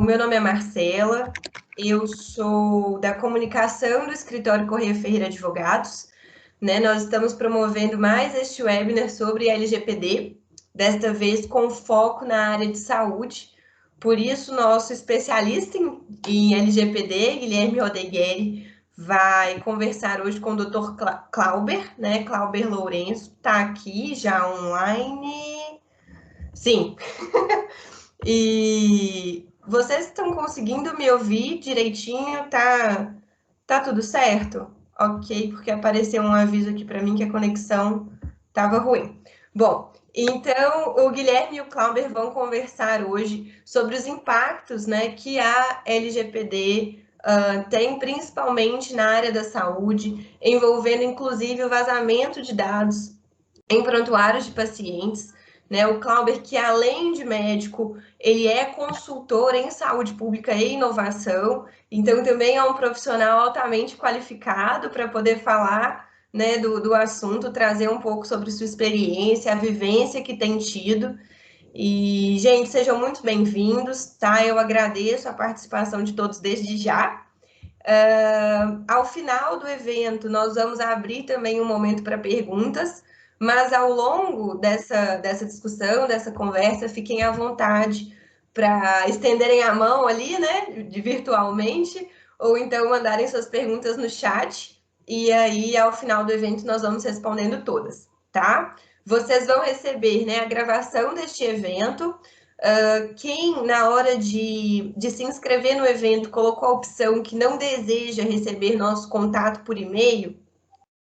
o meu nome é Marcela, eu sou da comunicação do escritório Corrêa Ferreira Advogados, né? Nós estamos promovendo mais este webinar sobre LGPD, desta vez com foco na área de saúde. Por isso, nosso especialista em LGPD, Guilherme Rodegueri, vai conversar hoje com o Dr. Clauber, né? Clauber Lourenço, está aqui já online. Sim. E vocês estão conseguindo me ouvir direitinho? Tá tudo certo? Ok, porque apareceu um aviso aqui para mim que a conexão estava ruim. Bom, então o Guilherme e o Clauber vão conversar hoje sobre os impactos, né, que a LGPD tem principalmente na área da saúde, envolvendo inclusive o vazamento de dados em prontuários de pacientes, né? O Clauber, que além de médico, ele é consultor em saúde pública e inovação, então também é um profissional altamente qualificado para poder falar, né, do assunto, trazer um pouco sobre sua experiência, a vivência que tem tido. E, gente, sejam muito bem-vindos, tá? Eu agradeço a participação de todos desde já. Ao final do evento, nós vamos abrir também um momento para perguntas, mas ao longo dessa discussão, dessa conversa, fiquem à vontade para estenderem a mão ali, né, virtualmente, ou então mandarem suas perguntas no chat, e aí, ao final do evento, nós vamos respondendo todas, tá? Vocês vão receber, né, a gravação deste evento. Quem, na hora de se inscrever no evento, colocou a opção que não deseja receber nosso contato por e-mail,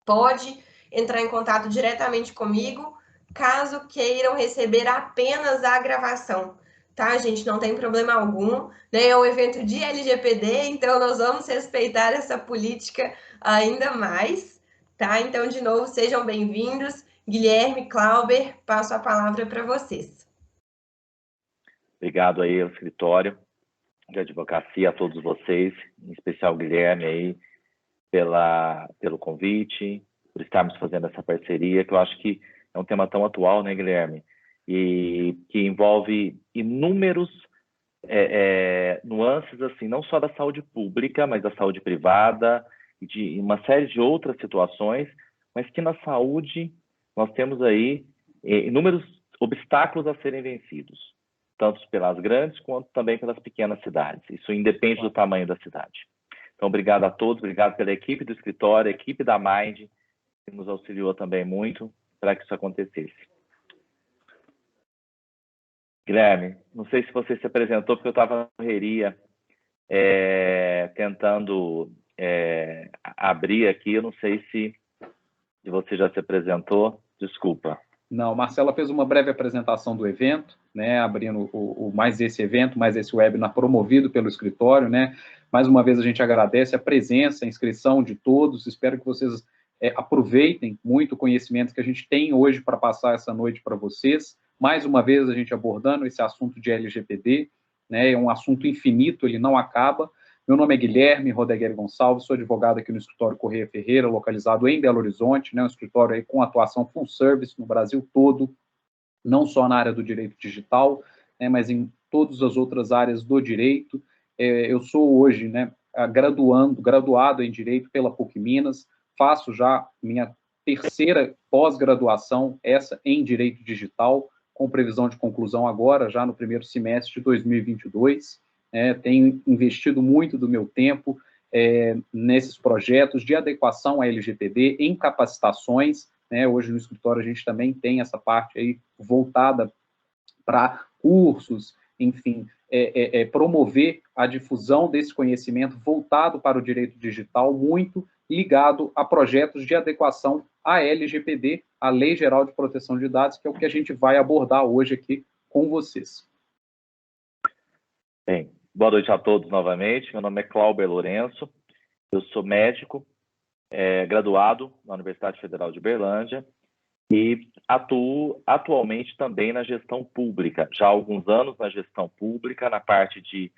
pode entrar em contato diretamente comigo, caso queiram receber apenas a gravação, tá, gente? Não tem problema algum, né? É um evento de LGPD, então nós vamos respeitar essa política ainda mais, tá? Então, de novo, sejam bem-vindos. Guilherme, Clauber, passo a palavra para vocês. Obrigado aí ao escritório de advocacia, a todos vocês, em especial o Guilherme aí, pelo convite, por estarmos fazendo essa parceria, que eu acho que é um tema tão atual, né, Guilherme? E que envolve inúmeros nuances, assim, não só da saúde pública, mas da saúde privada, e de uma série de outras situações, mas que na saúde nós temos aí inúmeros obstáculos a serem vencidos, tanto pelas grandes quanto também pelas pequenas cidades. Isso independe do tamanho da cidade. Então, obrigado a todos, obrigado pela equipe do escritório, a equipe da Mind, que nos auxiliou também muito para que isso acontecesse. Guilherme, não sei se você se apresentou, porque eu estava na correria tentando abrir aqui, eu não sei se você já se apresentou, desculpa. Não, Marcela fez uma breve apresentação do evento, né, abrindo mais esse evento, mais esse webinar promovido pelo escritório, né. Mais uma vez a gente agradece a presença, a inscrição de todos, espero que vocês aproveitem muito o conhecimento que a gente tem hoje para passar essa noite para vocês. Mais uma vez a gente abordando esse assunto de LGPD, né, é um assunto infinito, ele não acaba. Meu nome é Guilherme Rodegueri Gonçalves, sou advogado aqui no escritório Corrêa Ferreira, localizado em Belo Horizonte, né, um escritório aí com atuação full service no Brasil todo, não só na área do direito digital, né, mas em todas as outras áreas do direito. Eu sou hoje, né, graduado em Direito pela PUC Minas, faço já minha terceira pós-graduação, essa em Direito Digital, com previsão de conclusão agora, já no primeiro semestre de 2022. Tenho investido muito do meu tempo nesses projetos de adequação à LGPD, em capacitações, né? Hoje no escritório a gente também tem essa parte aí voltada para cursos, enfim, promover a difusão desse conhecimento voltado para o direito digital, muito ligado a projetos de adequação à LGPD, a Lei Geral de Proteção de Dados, que é o que a gente vai abordar hoje aqui com vocês. Bem, boa noite a todos novamente. Meu nome é Clauber Lourenço, eu sou médico, graduado na Universidade Federal de Uberlândia e atuo atualmente também na gestão pública, já há alguns anos na gestão pública, na parte de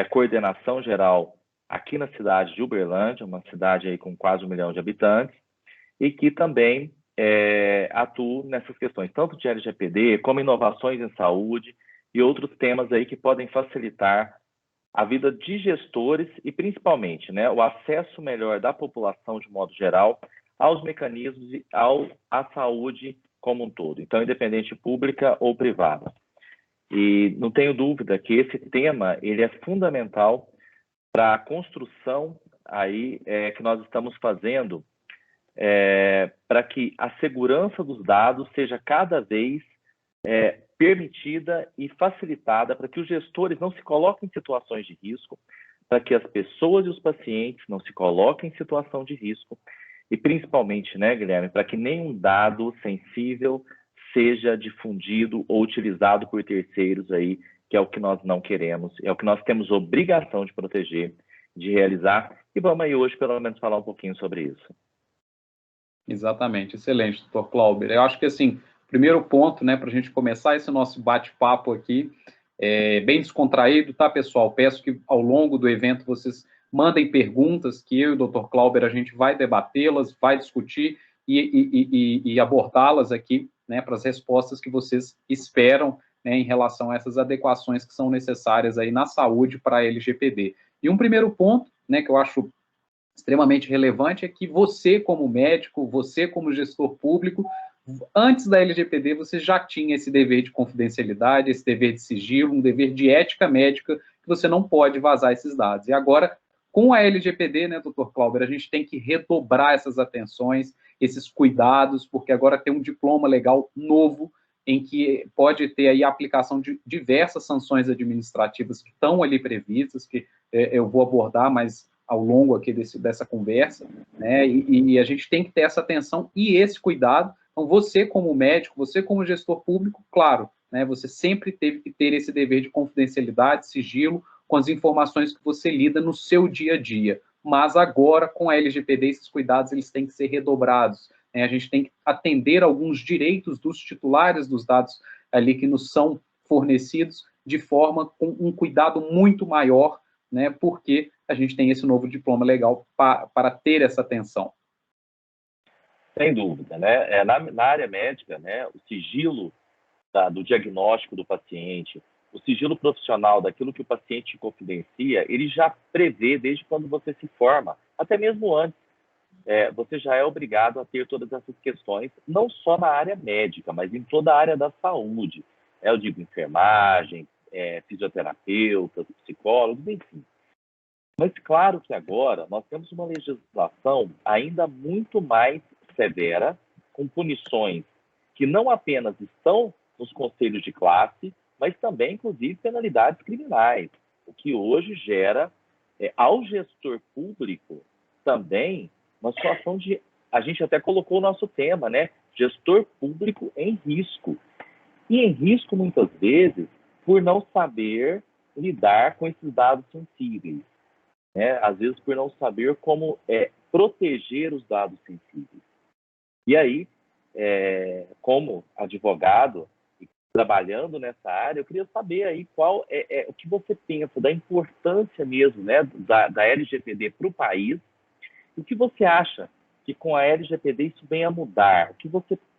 coordenação geral aqui na cidade de Uberlândia, uma cidade aí com quase 1 milhão de habitantes, e que também atuo nessas questões, tanto de LGPD, como inovações em saúde e outros temas aí que podem facilitar a vida de gestores e, principalmente, né, o acesso melhor da população, de modo geral, aos mecanismos e à saúde como um todo. Então, independente pública ou privada. E não tenho dúvida que esse tema ele é fundamental para a construção aí, que nós estamos fazendo para que a segurança dos dados seja cada vez permitida e facilitada, para que os gestores não se coloquem em situações de risco, para que as pessoas e os pacientes não se coloquem em situação de risco, e principalmente, né, Guilherme, para que nenhum dado sensível seja difundido ou utilizado por terceiros aí, que é o que nós não queremos, é o que nós temos obrigação de proteger, de realizar, e vamos aí hoje pelo menos falar um pouquinho sobre isso. Exatamente, excelente, doutor Clauber. Eu acho que, assim, primeiro ponto, né, para a gente começar esse nosso bate-papo aqui, bem descontraído, tá, pessoal? Peço que ao longo do evento vocês mandem perguntas, que eu e o Dr. Clauber a gente vai debatê-las, vai discutir e abordá-las aqui, né, para as respostas que vocês esperam, né, em relação a essas adequações que são necessárias aí na saúde para a LGPD. E um primeiro ponto, né, que eu acho extremamente relevante é que você, como médico, você, como gestor público, antes da LGPD, você já tinha esse dever de confidencialidade, esse dever de sigilo, um dever de ética médica, que você não pode vazar esses dados. E agora, com a LGPD, né, doutor Clauber, a gente tem que redobrar essas atenções, esses cuidados, porque agora tem um diploma legal novo, em que pode ter aí a aplicação de diversas sanções administrativas que estão ali previstas, que eu vou abordar mais ao longo aqui dessa conversa, né, e a gente tem que ter essa atenção e esse cuidado. Então, você como médico, você como gestor público, claro, né, você sempre teve que ter esse dever de confidencialidade, sigilo, com as informações que você lida no seu dia a dia. Mas agora, com a LGPD, esses cuidados eles têm que ser redobrados. Né? A gente tem que atender alguns direitos dos titulares dos dados ali que nos são fornecidos de forma com um cuidado muito maior, né, porque a gente tem esse novo diploma legal para ter essa atenção. Sem dúvida, né? Na área médica, né, o sigilo do diagnóstico do paciente, o sigilo profissional daquilo que o paciente confidencia, ele já prevê desde quando você se forma, até mesmo antes. Você já é obrigado a ter todas essas questões, não só na área médica, mas em toda a área da saúde. Eu digo enfermagem, fisioterapeutas, psicólogos, enfim. Mas claro que agora nós temos uma legislação ainda muito mais severa, com punições que não apenas estão nos conselhos de classe, mas também, inclusive, penalidades criminais, o que hoje gera ao gestor público também uma situação de... A gente até colocou o nosso tema, né? Gestor público em risco. E em risco, muitas vezes, por não saber lidar com esses dados sensíveis. Né? Às vezes, por não saber como proteger os dados sensíveis. E aí, como advogado, trabalhando nessa área, eu queria saber aí qual o que você pensa da importância mesmo, né, da LGPD para o país, e o que você acha que com a LGPD isso vem a mudar?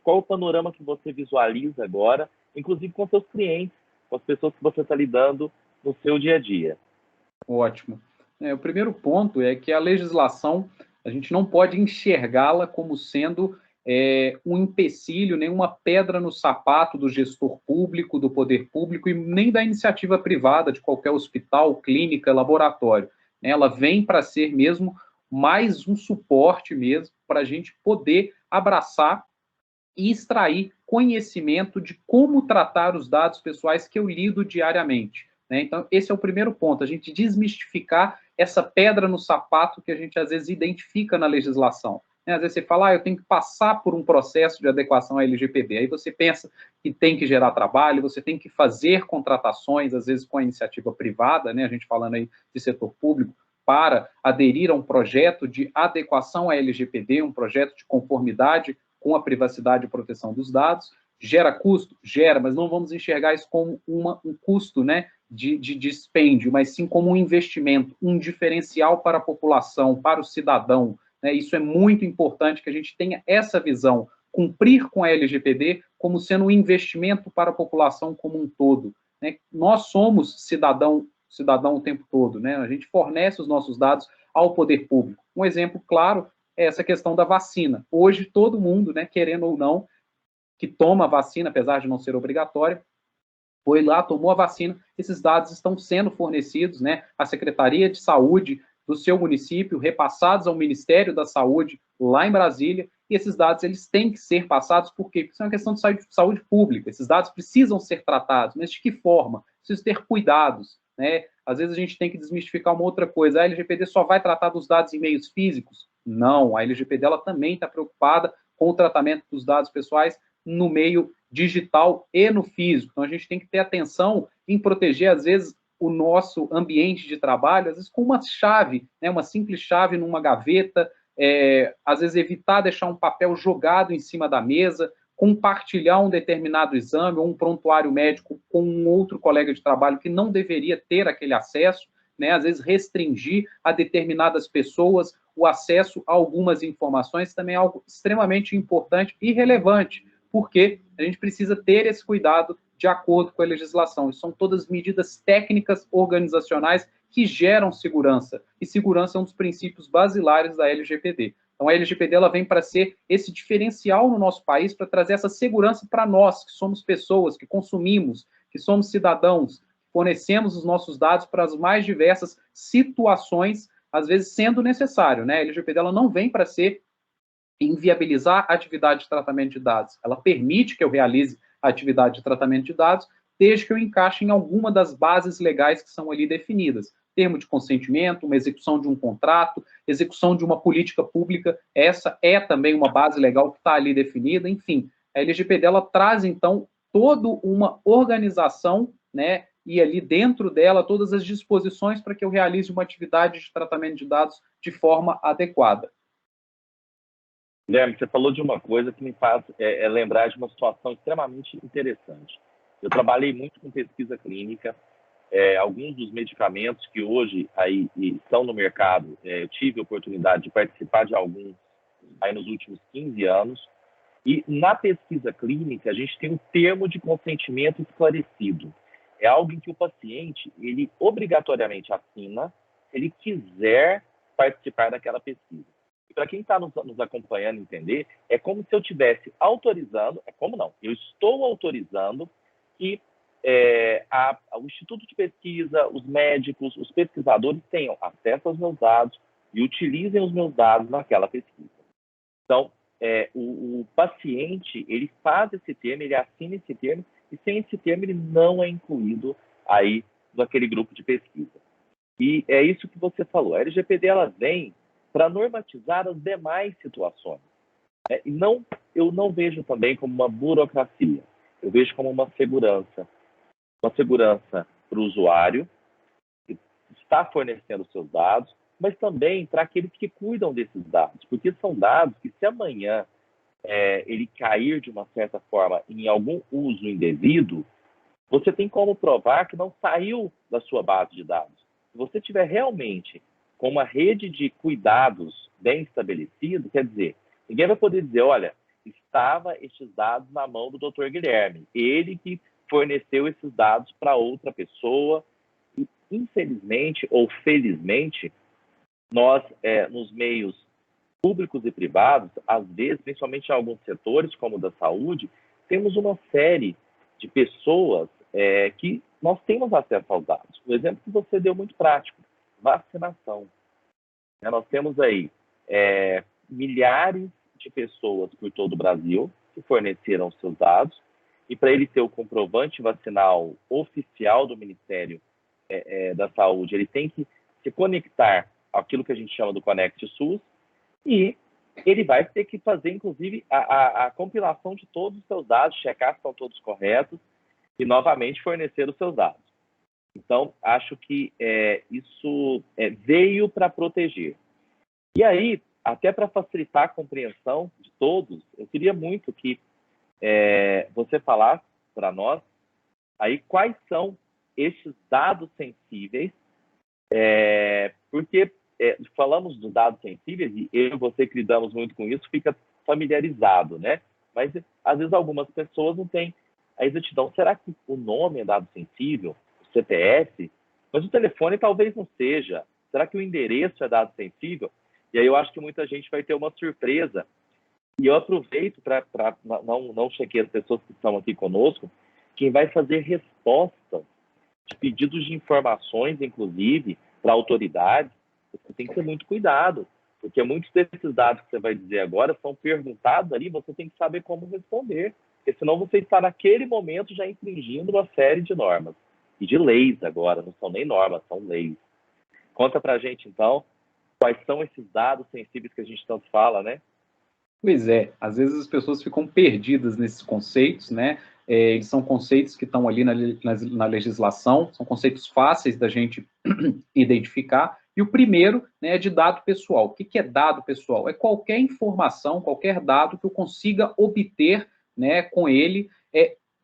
Qual o panorama que você visualiza agora, inclusive com seus clientes, com as pessoas que você está lidando no seu dia a dia? Ótimo. O primeiro ponto é que a legislação, a gente não pode enxergá-la como sendo um empecilho, nem uma pedra no sapato do gestor público, do poder público, e nem da iniciativa privada de qualquer hospital, clínica, laboratório. Ela vem para ser mesmo mais um suporte mesmo para a gente poder abraçar e extrair conhecimento de como tratar os dados pessoais que eu lido diariamente. Né? Então, esse é o primeiro ponto, a gente desmistificar essa pedra no sapato que a gente, às vezes, identifica na legislação. Né? Às vezes você fala, eu tenho que passar por um processo de adequação à LGPD. Aí você pensa que tem que gerar trabalho, você tem que fazer contratações, às vezes com a iniciativa privada, né? A gente falando aí de setor público, para aderir a um projeto de adequação à LGPD, um projeto de conformidade com a privacidade e proteção dos dados. Gera custo? Gera, mas não vamos enxergar isso como um custo, né, de dispêndio, mas sim como um investimento, um diferencial para a população, para o cidadão. Né? Isso é muito importante que a gente tenha essa visão, cumprir com a LGPD como sendo um investimento para a população como um todo. Né? Nós somos cidadão cidadão o tempo todo, né? A gente fornece os nossos dados ao poder público. Um exemplo claro é essa questão da vacina. Hoje, todo mundo, né, querendo ou não, que toma a vacina, apesar de não ser obrigatória, foi lá, tomou a vacina, esses dados estão sendo fornecidos, né, à Secretaria de Saúde do seu município, repassados ao Ministério da Saúde, lá em Brasília, e esses dados eles têm que ser passados, por quê? Porque isso é uma questão de saúde pública, esses dados precisam ser tratados, mas de que forma? Preciso ter cuidados, né? Às vezes a gente tem que desmistificar uma outra coisa, a LGPD só vai tratar dos dados em meios físicos? Não, a LGPD ela também está preocupada com o tratamento dos dados pessoais no meio digital e no físico. Então, a gente tem que ter atenção em proteger, às vezes, o nosso ambiente de trabalho, às vezes com uma chave, né, uma simples chave numa gaveta, às vezes evitar deixar um papel jogado em cima da mesa, compartilhar um determinado exame ou um prontuário médico com um outro colega de trabalho que não deveria ter aquele acesso, né, às vezes restringir a determinadas pessoas o acesso a algumas informações, também é algo extremamente importante e relevante, porque a gente precisa ter esse cuidado de acordo com a legislação. São todas medidas técnicas organizacionais que geram segurança, e segurança é um dos princípios basilares da LGPD. Então, a LGPD ela vem para ser esse diferencial no nosso país, para trazer essa segurança para nós, que somos pessoas, que consumimos, que somos cidadãos, fornecemos os nossos dados para as mais diversas situações, às vezes sendo necessário, né? A LGPD ela não vem para ser inviabilizar a atividade de tratamento de dados. Ela permite que eu realize a atividade de tratamento de dados, desde que eu encaixe em alguma das bases legais que são ali definidas. Termo de consentimento, uma execução de um contrato, execução de uma política pública, essa é também uma base legal que está ali definida, enfim. A LGPD, ela traz, então, toda uma organização, né, e ali dentro dela todas as disposições para que eu realize uma atividade de tratamento de dados de forma adequada. Guilherme, você falou de uma coisa que me faz lembrar de uma situação extremamente interessante. Eu trabalhei muito com pesquisa clínica, alguns dos medicamentos que hoje aí estão no mercado, eu tive a oportunidade de participar de alguns aí nos últimos 15 anos, e na pesquisa clínica a gente tem um termo de consentimento esclarecido. É algo em que o paciente, ele obrigatoriamente assina se ele quiser participar daquela pesquisa. E para quem está nos acompanhando entender, é como se eu estivesse autorizando, eu estou autorizando que o Instituto de Pesquisa, os médicos, os pesquisadores tenham acesso aos meus dados e utilizem os meus dados naquela pesquisa. Então, o paciente, ele faz esse termo, ele assina esse termo, e sem esse termo ele não é incluído aí naquele grupo de pesquisa. E é isso que você falou. A LGPD ela vem para normatizar as demais situações. E eu não vejo também como uma burocracia. Eu vejo como uma segurança para o usuário que está fornecendo seus dados, mas também para aqueles que cuidam desses dados, porque são dados que, se amanhã ele cair de uma certa forma em algum uso indevido, você tem como provar que não saiu da sua base de dados. Se você tiver realmente com uma rede de cuidados bem estabelecida, quer dizer, ninguém vai poder dizer, olha, estava estes dados na mão do Dr. Guilherme, ele que forneceu esses dados para outra pessoa, e infelizmente ou felizmente, nós, nos meios públicos e privados, às vezes, principalmente em alguns setores, como o da saúde, temos uma série de pessoas que nós temos acesso aos dados. O exemplo que você deu muito prático, vacinação. Nós temos aí milhares de pessoas por todo o Brasil que forneceram seus dados, e para ele ter o comprovante vacinal oficial do Ministério da Saúde, ele tem que se conectar àquilo que a gente chama do Conect SUS, e ele vai ter que fazer, inclusive, a compilação de todos os seus dados, checar se estão todos corretos, e novamente fornecer os seus dados. Então, acho que isso veio para proteger. E aí, até para facilitar a compreensão de todos, eu queria muito que você falasse para nós aí quais são esses dados sensíveis, porque falamos dos dados sensíveis, e eu e você que lidamos muito com isso, fica familiarizado, né? Mas, às vezes, algumas pessoas não têm a exatidão. Será que o nome é dado sensível? O CPF? Mas o telefone talvez não seja. Será que o endereço é dado sensível? E aí eu acho que muita gente vai ter uma surpresa. E eu aproveito para não chequear as pessoas que estão aqui conosco, quem vai fazer respostas de pedidos de informações, inclusive, para autoridades, você tem que ter muito cuidado, porque muitos desses dados que você vai dizer agora são perguntados ali, você tem que saber como responder, porque senão você está naquele momento já infringindo uma série de normas. E de leis agora, não são nem normas, são leis. Conta para a gente, então, quais são esses dados sensíveis que a gente tanto fala, né? Pois é, às vezes as pessoas ficam perdidas nesses conceitos, né? Eles são conceitos que estão ali na legislação, são conceitos fáceis da gente identificar. E o primeiro, né, é de dado pessoal. O que é dado pessoal? É qualquer informação, qualquer dado que eu consiga obter, né, com ele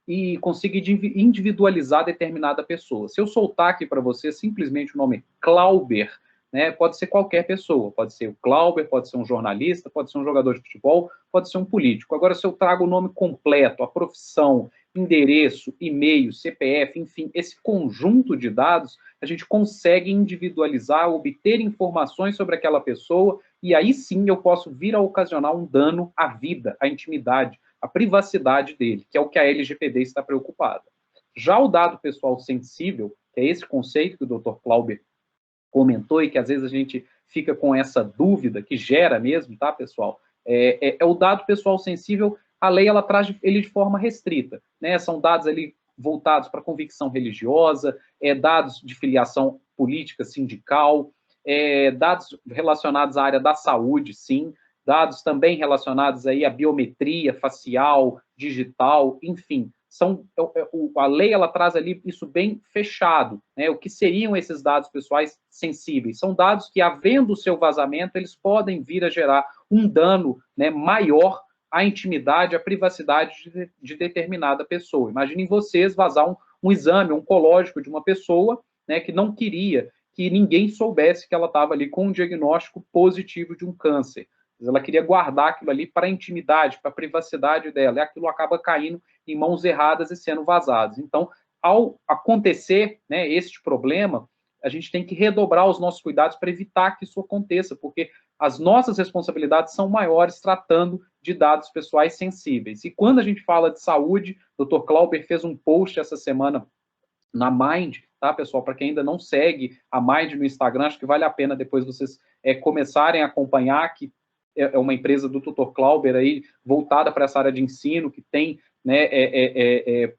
e consiga individualizar determinada pessoa. Se eu soltar aqui para você simplesmente o nome Clauber, né, pode ser qualquer pessoa, pode ser o Clauber, pode ser um jornalista, pode ser um jogador de futebol, pode ser um político. Agora, se eu trago o nome completo, a profissão, endereço, e-mail, CPF, enfim, esse conjunto de dados, a gente consegue individualizar, obter informações sobre aquela pessoa, e aí sim eu posso vir a ocasionar um dano à vida, à intimidade, à privacidade dele, que é o que a LGPD está preocupada. Já o dado pessoal sensível, que é esse conceito que o Dr. Clauber comentou e que às vezes a gente fica com essa dúvida, que gera mesmo, tá, pessoal? É o dado pessoal sensível, a lei ela traz ele de forma restrita, né? São dados ali voltados para convicção religiosa, dados de filiação política, sindical, dados relacionados à área da saúde, sim, dados também relacionados aí à biometria facial, digital, enfim, a lei ela traz ali isso bem fechado, né? O que seriam esses dados pessoais sensíveis? São dados que, havendo o seu vazamento, eles podem vir a gerar um dano, né, maior à intimidade, à privacidade de determinada pessoa. Imaginem vocês vazar um exame oncológico de uma pessoa, né, que não queria que ninguém soubesse que ela estava ali com um diagnóstico positivo de um câncer. Ela queria guardar aquilo ali para a intimidade, para a privacidade dela, e aquilo acaba caindo em mãos erradas e sendo vazados. Então, ao acontecer, né, este problema, a gente tem que redobrar os nossos cuidados para evitar que isso aconteça, porque as nossas responsabilidades são maiores tratando de dados pessoais sensíveis. E quando a gente fala de saúde, o Dr. Clauber fez um post essa semana na Mind, tá, pessoal? Para quem ainda não segue a Mind no Instagram, acho que vale a pena depois vocês começarem a acompanhar, que é uma empresa do Dr. Clauber aí, voltada para essa área de ensino, que tem, né,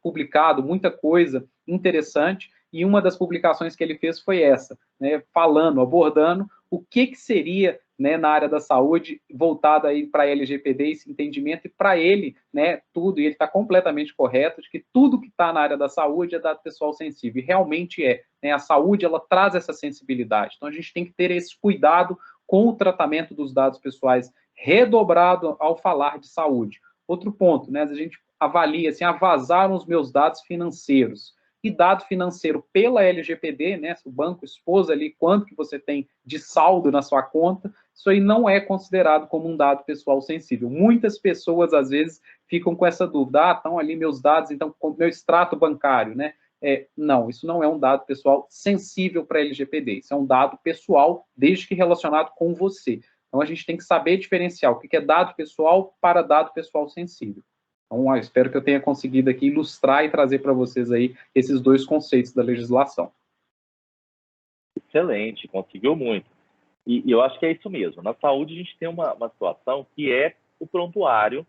publicado muita coisa interessante, e uma das publicações que ele fez foi essa, né, abordando o que seria, né, na área da saúde, voltada aí para a LGPD, esse entendimento, e para ele, né, tudo, e ele está completamente correto, de que tudo que está na área da saúde é dado pessoal sensível, e realmente né, a saúde, ela traz essa sensibilidade, então a gente tem que ter esse cuidado com o tratamento dos dados pessoais redobrado ao falar de saúde. Outro ponto, né, a gente avalia, assim, vazaram os meus dados financeiros. E dado financeiro pela LGPD, né, se o banco expôs ali quanto que você tem de saldo na sua conta, isso aí não é considerado como um dado pessoal sensível. Muitas pessoas, às vezes, ficam com essa dúvida, estão ali meus dados, então, com meu extrato bancário, né? Não, isso não é um dado pessoal sensível para a LGPD, isso é um dado pessoal, desde que relacionado com você. Então, a gente tem que saber diferenciar o que é dado pessoal para dado pessoal sensível. Então, espero que eu tenha conseguido aqui ilustrar e trazer para vocês aí esses dois conceitos da legislação. Excelente, conseguiu muito. E eu acho que é isso mesmo. Na saúde, a gente tem uma situação que é o prontuário,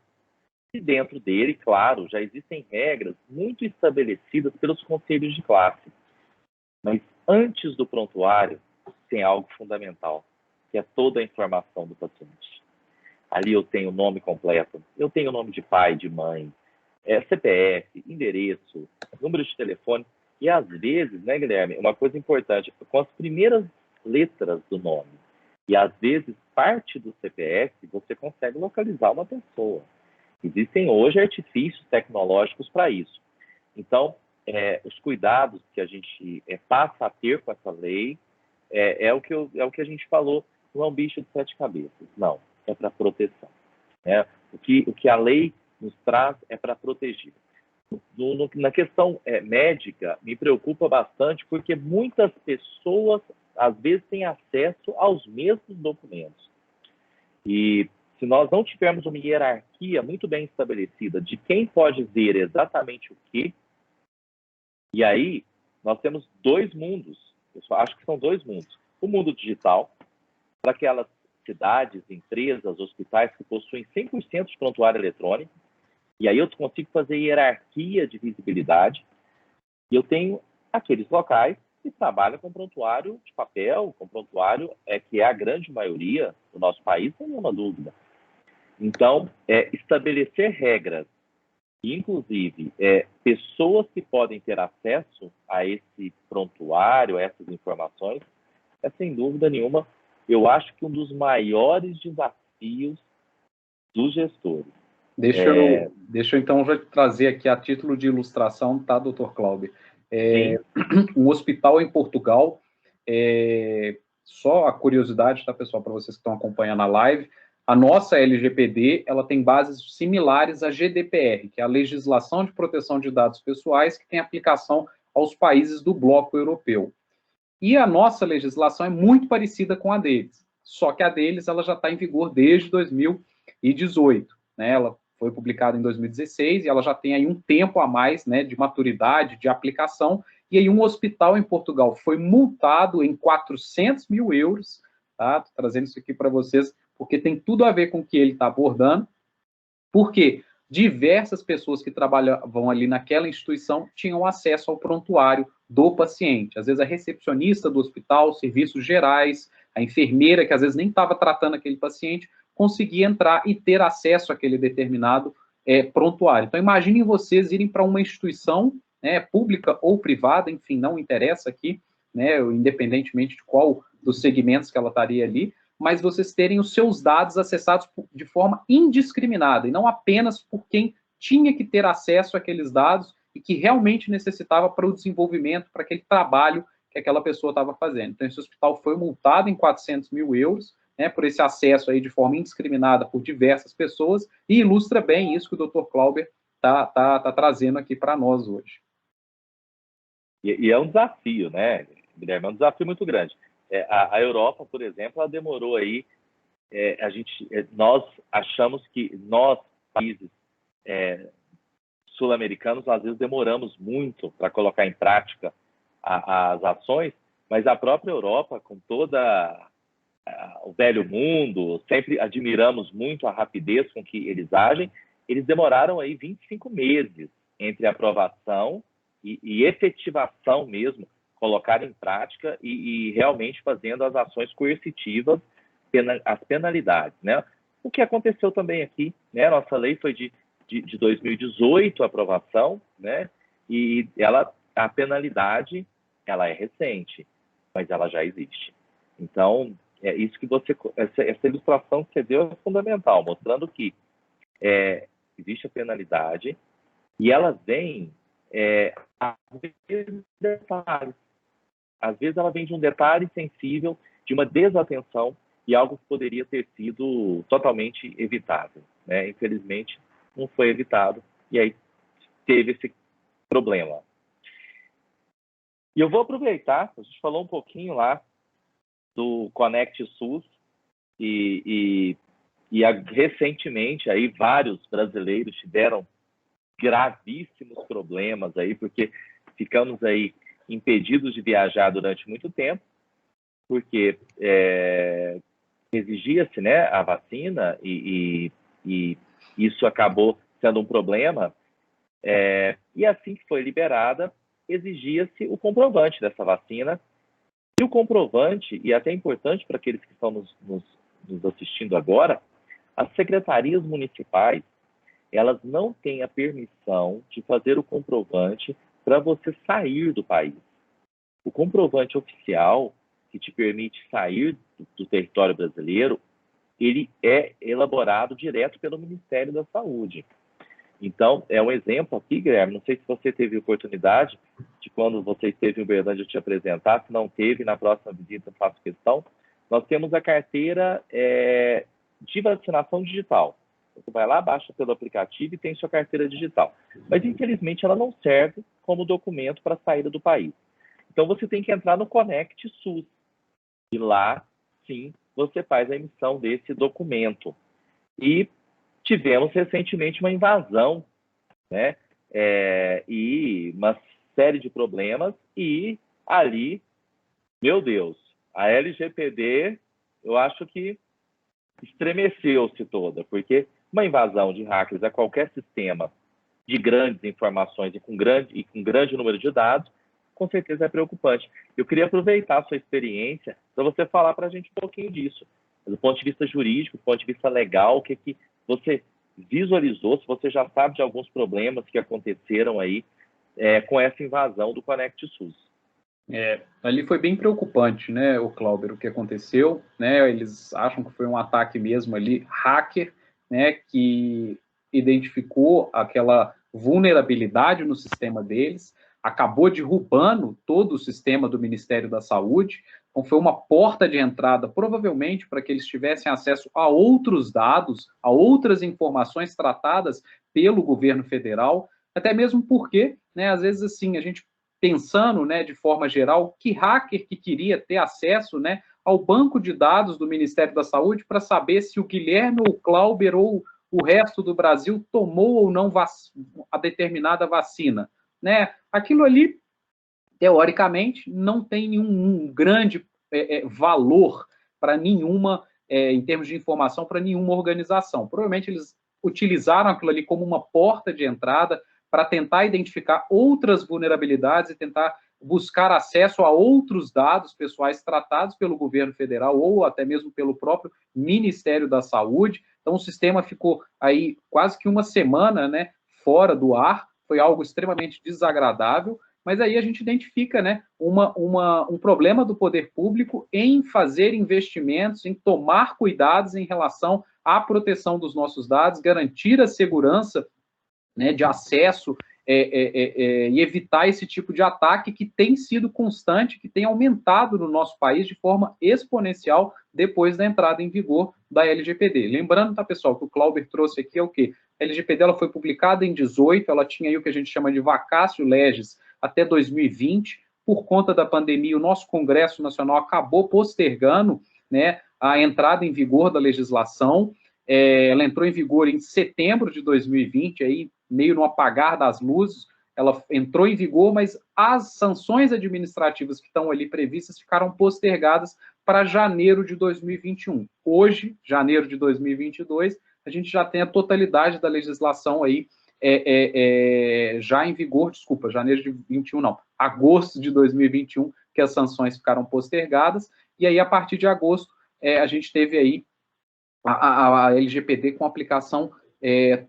e dentro dele, claro, já existem regras muito estabelecidas pelos conselhos de classe. Mas antes do prontuário, tem algo fundamental, que é toda a informação do paciente. Ali eu tenho o nome completo, eu tenho o nome de pai, de mãe, CPF, endereço, número de telefone, e às vezes, né, Guilherme, uma coisa importante, com as primeiras letras do nome, e às vezes parte do CPF, você consegue localizar uma pessoa. Existem hoje artifícios tecnológicos para isso. Então, os cuidados que a gente passa a ter com essa lei é o que a gente falou, não é um bicho de sete cabeças, não, é para proteção. Né? O que a lei nos traz é para proteger. Na questão médica, me preocupa bastante, porque muitas pessoas, às vezes, têm acesso aos mesmos documentos. E se nós não tivermos uma hierarquia muito bem estabelecida de quem pode ver exatamente o quê, e aí nós temos dois mundos, eu só acho que são dois mundos. O mundo digital, para aquelas cidades, empresas, hospitais que possuem 100% de prontuário eletrônico, e aí eu consigo fazer hierarquia de visibilidade, e eu tenho aqueles locais que trabalham com prontuário de papel, com prontuário que é a grande maioria do nosso país, sem nenhuma dúvida. Então, estabelecer regras, inclusive pessoas que podem ter acesso a esse prontuário, a essas informações, sem dúvida nenhuma, eu acho que um dos maiores desafios dos gestores. Deixa eu então já trazer aqui a título de ilustração, tá, doutor Cláudio? Um hospital em Portugal, só a curiosidade, tá, pessoal, para vocês que estão acompanhando a live, a nossa LGPD, ela tem bases similares à GDPR, que é a Legislação de Proteção de Dados Pessoais, que tem aplicação aos países do bloco europeu. E a nossa legislação é muito parecida com a deles, só que a deles ela já está em vigor desde 2018, né? Ela foi publicada em 2016 e ela já tem aí um tempo a mais, né, de maturidade, de aplicação, e aí um hospital em Portugal foi multado em 400 mil euros, tá? Tô trazendo isso aqui para vocês, porque tem tudo a ver com o que ele está abordando, porque diversas pessoas que trabalhavam ali naquela instituição tinham acesso ao prontuário do paciente. Às vezes a recepcionista do hospital, serviços gerais, a enfermeira, que às vezes nem estava tratando aquele paciente, conseguia entrar e ter acesso àquele determinado prontuário. Então, imaginem vocês irem para uma instituição, né, pública ou privada, enfim, não interessa aqui, né, independentemente de qual dos segmentos que ela estaria ali, mas vocês terem os seus dados acessados de forma indiscriminada, e não apenas por quem tinha que ter acesso àqueles dados e que realmente necessitava para o desenvolvimento, para aquele trabalho que aquela pessoa estava fazendo. Então, esse hospital foi multado em 400 mil euros, né, por esse acesso aí de forma indiscriminada por diversas pessoas, e ilustra bem isso que o Dr. Clauber tá trazendo aqui para nós hoje. E é um desafio, né, Guilherme? É um desafio muito grande. A Europa, por exemplo, ela demorou aí, nós achamos que nós, países sul-americanos, às vezes demoramos muito para colocar em prática as ações, mas a própria Europa, com toda o velho mundo, sempre admiramos muito a rapidez com que eles agem, eles demoraram aí 25 meses entre aprovação e efetivação mesmo, colocar em prática e realmente fazendo as ações coercitivas, as penalidades, né? O que aconteceu também aqui, né? Nossa lei foi de 2018 a aprovação, né? E a penalidade, ela é recente, mas ela já existe. Então, isso que essa ilustração que você deu é fundamental, mostrando que existe a penalidade e ela vem às vezes detalhes. Às vezes ela vem de um detalhe sensível, de uma desatenção e algo que poderia ter sido totalmente evitável, né? Infelizmente, não foi evitado e aí teve esse problema. E eu vou aproveitar, a gente falou um pouquinho lá do Conect SUS e recentemente aí vários brasileiros tiveram gravíssimos problemas aí, porque ficamos aí impedidos de viajar durante muito tempo, porque exigia-se, né, a vacina e isso acabou sendo um problema. E assim que foi liberada, exigia-se o comprovante dessa vacina. E o comprovante, e até importante para aqueles que estão nos assistindo agora, as secretarias municipais, elas não têm a permissão de fazer o comprovante para você sair do país. O comprovante oficial, que te permite sair do território brasileiro, ele é elaborado direto pelo Ministério da Saúde. Então, é um exemplo aqui, Guilherme, não sei se você teve oportunidade de quando você esteve em Uberlândia eu te apresentar, se não teve, na próxima visita eu faço questão. Nós temos a carteira de vacinação digital. Você vai lá, baixa pelo aplicativo e tem sua carteira digital. Mas, infelizmente, ela não serve como documento para a saída do país. Então, você tem que entrar no Conect SUS. E lá, sim, você faz a emissão desse documento. E tivemos recentemente uma invasão, né? E uma série de problemas. E ali, meu Deus, a LGPD, eu acho que estremeceu-se toda, porque uma invasão de hackers a qualquer sistema de grandes informações e com grande número de dados, com certeza é preocupante. Eu queria aproveitar a sua experiência para você falar para a gente um pouquinho disso. Do ponto de vista jurídico, do ponto de vista legal, o que você visualizou, se você já sabe de alguns problemas que aconteceram aí com essa invasão do Conect SUS. Ali foi bem preocupante, né, o Clauber, o que aconteceu, né, eles acham que foi um ataque mesmo ali, hacker, né, que identificou aquela vulnerabilidade no sistema deles, acabou derrubando todo o sistema do Ministério da Saúde, então foi uma porta de entrada, provavelmente, para que eles tivessem acesso a outros dados, a outras informações tratadas pelo governo federal, até mesmo porque, né, às vezes, assim, a gente pensando, né, de forma geral, que hacker que queria ter acesso, né, ao banco de dados do Ministério da Saúde para saber se o Guilherme ou o Clauber ou o resto do Brasil tomou ou não a determinada vacina, né? Aquilo ali, teoricamente, não tem nenhum grande valor para nenhuma, em termos de informação, para nenhuma organização. Provavelmente eles utilizaram aquilo ali como uma porta de entrada para tentar identificar outras vulnerabilidades e tentar buscar acesso a outros dados pessoais tratados pelo governo federal ou até mesmo pelo próprio Ministério da Saúde. Então, o sistema ficou aí quase que uma semana, né, fora do ar, foi algo extremamente desagradável, mas aí a gente identifica, né, um problema do poder público em fazer investimentos, em tomar cuidados em relação à proteção dos nossos dados, garantir a segurança, né, de acesso e evitar esse tipo de ataque que tem sido constante, que tem aumentado no nosso país de forma exponencial depois da entrada em vigor da LGPD. Lembrando, tá, pessoal, que o Clauber trouxe aqui é o quê? A LGPD ela foi publicada em 18, ela tinha aí o que a gente chama de vacácio legis até 2020. Por conta da pandemia, o nosso Congresso Nacional acabou postergando, né, a entrada em vigor da legislação. Ela entrou em vigor em setembro de 2020, aí, meio no apagar das luzes, ela entrou em vigor, mas as sanções administrativas que estão ali previstas ficaram postergadas para janeiro de 2021. Hoje, janeiro de 2022, a gente já tem a totalidade da legislação aí já em vigor, desculpa, janeiro de 21 não, agosto de 2021, que as sanções ficaram postergadas, e aí a partir de agosto a gente teve aí a LGPD com aplicação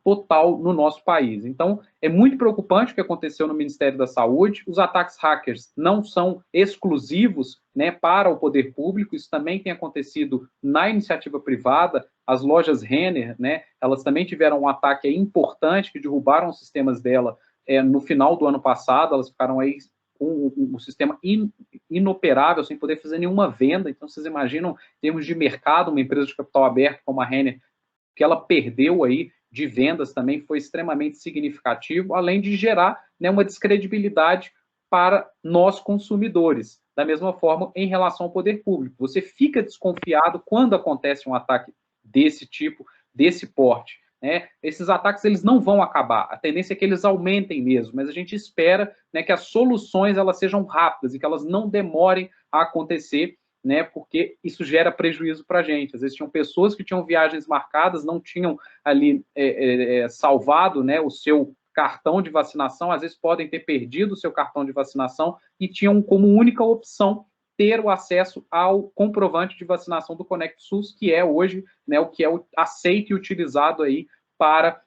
total no nosso país. Então, é muito preocupante o que aconteceu no Ministério da Saúde. Os ataques hackers não são exclusivos, né, para o poder público, isso também tem acontecido na iniciativa privada. As lojas Renner, né, elas também tiveram um ataque importante, que derrubaram os sistemas dela no final do ano passado, elas ficaram aí com o sistema inoperável, sem poder fazer nenhuma venda. Então, vocês imaginam, em termos de mercado, uma empresa de capital aberto como a Renner, que ela perdeu aí de vendas também foi extremamente significativo, além de gerar, né, uma descredibilidade para nós consumidores. Da mesma forma, em relação ao poder público. Você fica desconfiado quando acontece um ataque desse tipo, desse porte. Né? Esses ataques eles não vão acabar, a tendência é que eles aumentem mesmo, mas a gente espera, né, que as soluções elas sejam rápidas e que elas não demorem a acontecer, né, porque isso gera prejuízo para a gente. Às vezes tinham pessoas que tinham viagens marcadas, não tinham ali salvado, né, o seu cartão de vacinação, às vezes podem ter perdido o seu cartão de vacinação e tinham como única opção ter o acesso ao comprovante de vacinação do Conect SUS, que é hoje, né, o que é aceito e utilizado aí para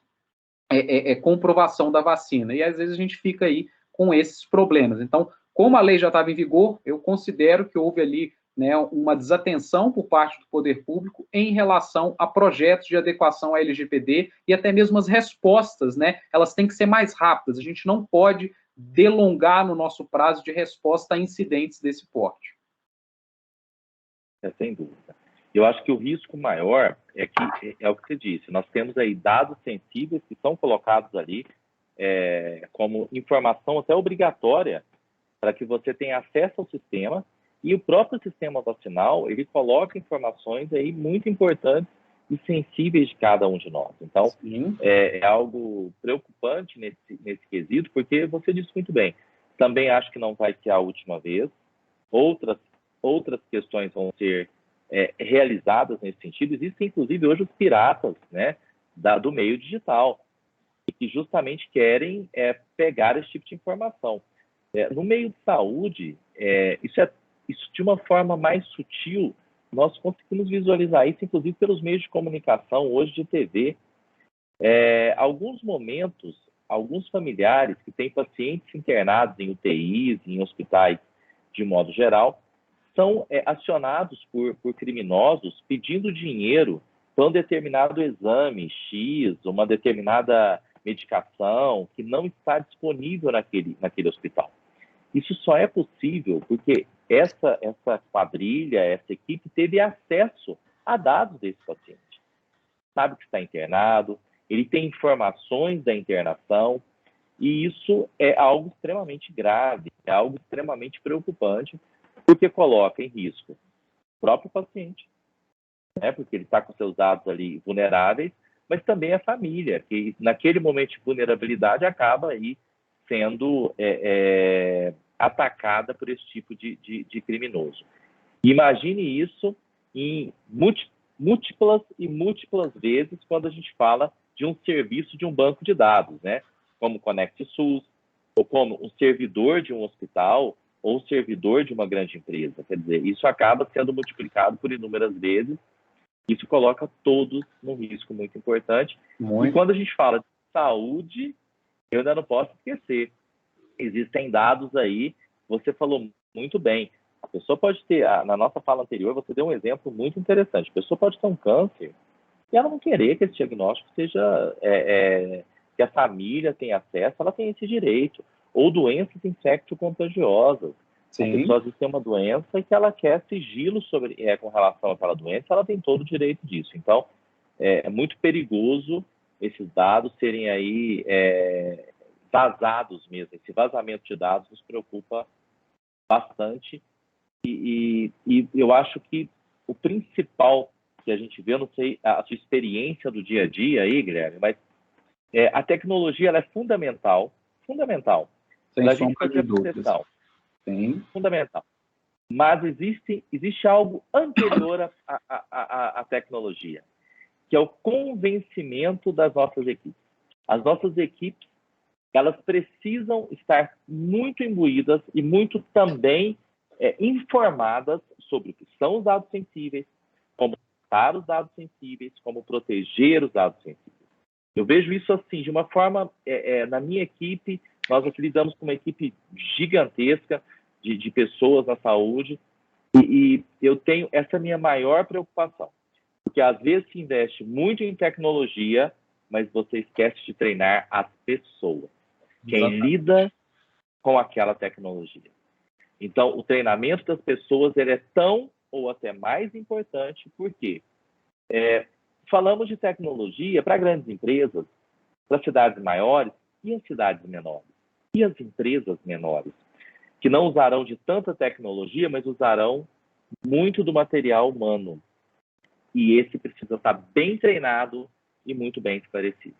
comprovação da vacina. E às vezes a gente fica aí com esses problemas. Então, como a lei já estava em vigor, eu considero que houve ali, né, uma desatenção por parte do poder público em relação a projetos de adequação à LGPD e até mesmo as respostas, né, elas têm que ser mais rápidas. A gente não pode delongar no nosso prazo de resposta a incidentes desse porte. Sem dúvida. Eu acho que o risco maior é que, é o que você disse, nós temos aí dados sensíveis que são colocados ali como informação até obrigatória para que você tenha acesso ao sistema, e o próprio sistema vacinal, ele coloca informações aí muito importantes e sensíveis de cada um de nós. Então, é algo preocupante nesse quesito, porque você disse muito bem, também acho que não vai ser a última vez, outras questões vão ser realizadas nesse sentido. Existem, inclusive, hoje os piratas, né, do meio digital, que justamente querem pegar esse tipo de informação. No meio de saúde, isso de uma forma mais sutil, nós conseguimos visualizar isso, inclusive, pelos meios de comunicação, hoje de TV. Alguns momentos, alguns familiares que têm pacientes internados em UTIs, em hospitais, de modo geral, são acionados por criminosos pedindo dinheiro para um determinado exame X, uma determinada medicação que não está disponível naquele hospital. Isso só é possível porque essa quadrilha, essa equipe teve acesso a dados desse paciente. Sabe que está internado, ele tem informações da internação, e isso é algo extremamente grave, é algo extremamente preocupante, porque coloca em risco o próprio paciente, né, porque ele está com seus dados ali vulneráveis, mas também a família, que naquele momento de vulnerabilidade acaba aí sendo atacada por esse tipo de criminoso. Imagine isso em múltiplas vezes quando a gente fala de um serviço de um banco de dados, né? Como o Conect SUS, ou como um servidor de um hospital, ou um servidor de uma grande empresa. Quer dizer, isso acaba sendo multiplicado por inúmeras vezes. Isso coloca todos num risco muito importante. E quando a gente fala de saúde, eu ainda não posso esquecer. Existem dados aí, você falou muito bem. A pessoa pode ter, na nossa fala anterior, você deu um exemplo muito interessante. A pessoa pode ter um câncer e ela não querer que esse diagnóstico seja, que a família tenha acesso, ela tem esse direito. Ou doenças infecto-contagiosas. A pessoa às vezes tem uma doença e que ela quer sigilo com relação àquela doença, ela tem todo o direito disso. Então, é muito perigoso esses dados serem aí vazados mesmo. Esse vazamento de dados nos preocupa bastante. E eu acho que o principal que a gente vê, eu não sei a sua experiência do dia a dia aí, Guilherme, mas a tecnologia ela é fundamental para a gente fazer proteção. Sim. Fundamental. Mas existe algo anterior à tecnologia, que é o convencimento das nossas equipes. As nossas equipes, elas precisam estar muito imbuídas e muito também informadas sobre o que são os dados sensíveis, como tratar os dados sensíveis, como proteger os dados sensíveis. Eu vejo isso assim, de uma forma, na minha equipe, nós aqui lidamos com uma equipe gigantesca de pessoas na saúde, e eu tenho essa minha maior preocupação, porque às vezes se investe muito em tecnologia, mas você esquece de treinar as pessoas, quem lida com aquela tecnologia. Então, o treinamento das pessoas ele é tão ou até mais importante, porque falamos de tecnologia para grandes empresas, para cidades maiores e as cidades menores, e as empresas menores, que não usarão de tanta tecnologia, mas usarão muito do material humano. E esse precisa estar bem treinado e muito bem esclarecido.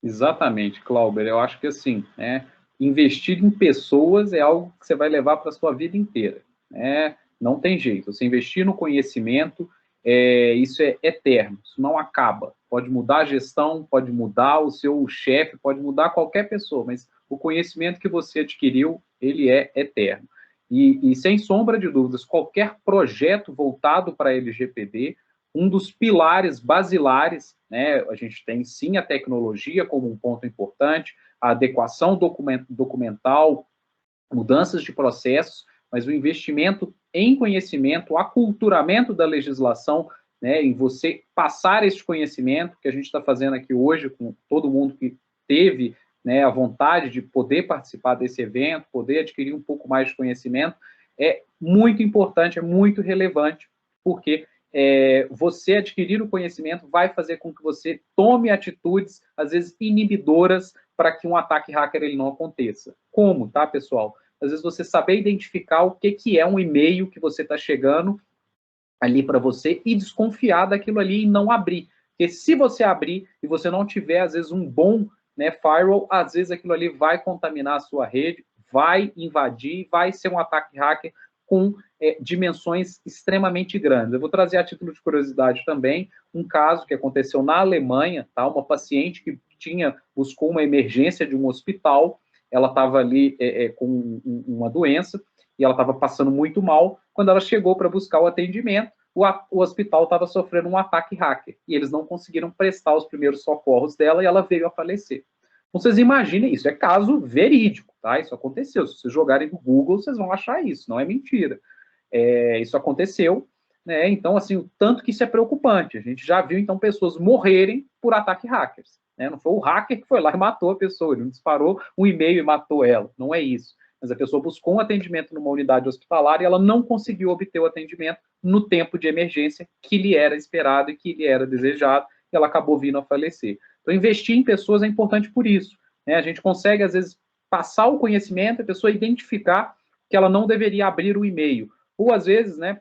Exatamente, Clauber. Eu acho que assim, investir em pessoas é algo que você vai levar para a sua vida inteira. Não tem jeito. Você investir no conhecimento, isso é eterno, isso não acaba. Pode mudar a gestão, pode mudar o seu chefe, pode mudar qualquer pessoa, mas o conhecimento que você adquiriu, ele é eterno. E sem sombra de dúvidas, qualquer projeto voltado para a LGPD, um dos pilares basilares, a gente tem sim a tecnologia como um ponto importante, a adequação documental, mudanças de processos, mas o investimento em conhecimento, o aculturamento da legislação, em você passar esse conhecimento que a gente está fazendo aqui hoje com todo mundo que teve a vontade de poder participar desse evento, poder adquirir um pouco mais de conhecimento, é muito importante, é muito relevante, porque você adquirir o conhecimento vai fazer com que você tome atitudes, às vezes, inibidoras para que um ataque hacker ele não aconteça. Como, tá, pessoal? Às vezes você saber identificar o que é um e-mail que você está chegando ali para você e desconfiar daquilo ali e não abrir. Porque se você abrir e você não tiver, às vezes, um bom, né, firewall, às vezes aquilo ali vai contaminar a sua rede, vai invadir, vai ser um ataque hacker com dimensões extremamente grandes. Eu vou trazer a título de curiosidade também um caso que aconteceu na Alemanha, tá? Uma paciente que buscou uma emergência de um hospital, ela estava ali com uma doença e ela estava passando muito mal. Quando ela chegou para buscar o atendimento, o hospital estava sofrendo um ataque hacker e eles não conseguiram prestar os primeiros socorros dela e ela veio a falecer. Então, vocês imaginem isso, é caso verídico, tá? Isso aconteceu. Se vocês jogarem no Google, vocês vão achar isso, não é mentira. Isso aconteceu, né? Então, assim, o tanto que isso é preocupante. A gente já viu, então, pessoas morrerem por ataque hackers, né? Não foi o hacker que foi lá e matou a pessoa, ele não disparou um e-mail e matou ela, não é isso. Mas a pessoa buscou um atendimento numa unidade hospitalar e ela não conseguiu obter o atendimento no tempo de emergência que lhe era esperado e que lhe era desejado, e ela acabou vindo a falecer. Então, investir em pessoas é importante por isso, né? A gente consegue, às vezes, passar o conhecimento, a pessoa identificar que ela não deveria abrir o e-mail. Ou, às vezes, né,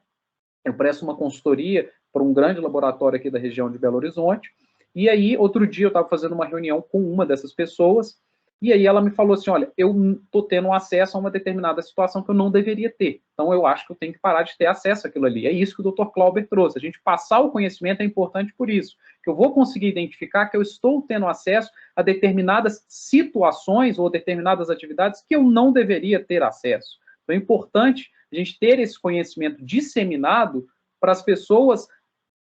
eu presto uma consultoria para um grande laboratório aqui da região de Belo Horizonte, e aí, outro dia, eu estava fazendo uma reunião com uma dessas pessoas, e aí ela me falou assim, olha, eu estou tendo acesso a uma determinada situação que eu não deveria ter, então eu acho que eu tenho que parar de ter acesso àquilo ali. É isso que o Dr. Clauber trouxe, a gente passar o conhecimento é importante por isso, que eu vou conseguir identificar que eu estou tendo acesso a determinadas situações ou determinadas atividades que eu não deveria ter acesso. Então é importante a gente ter esse conhecimento disseminado para as pessoas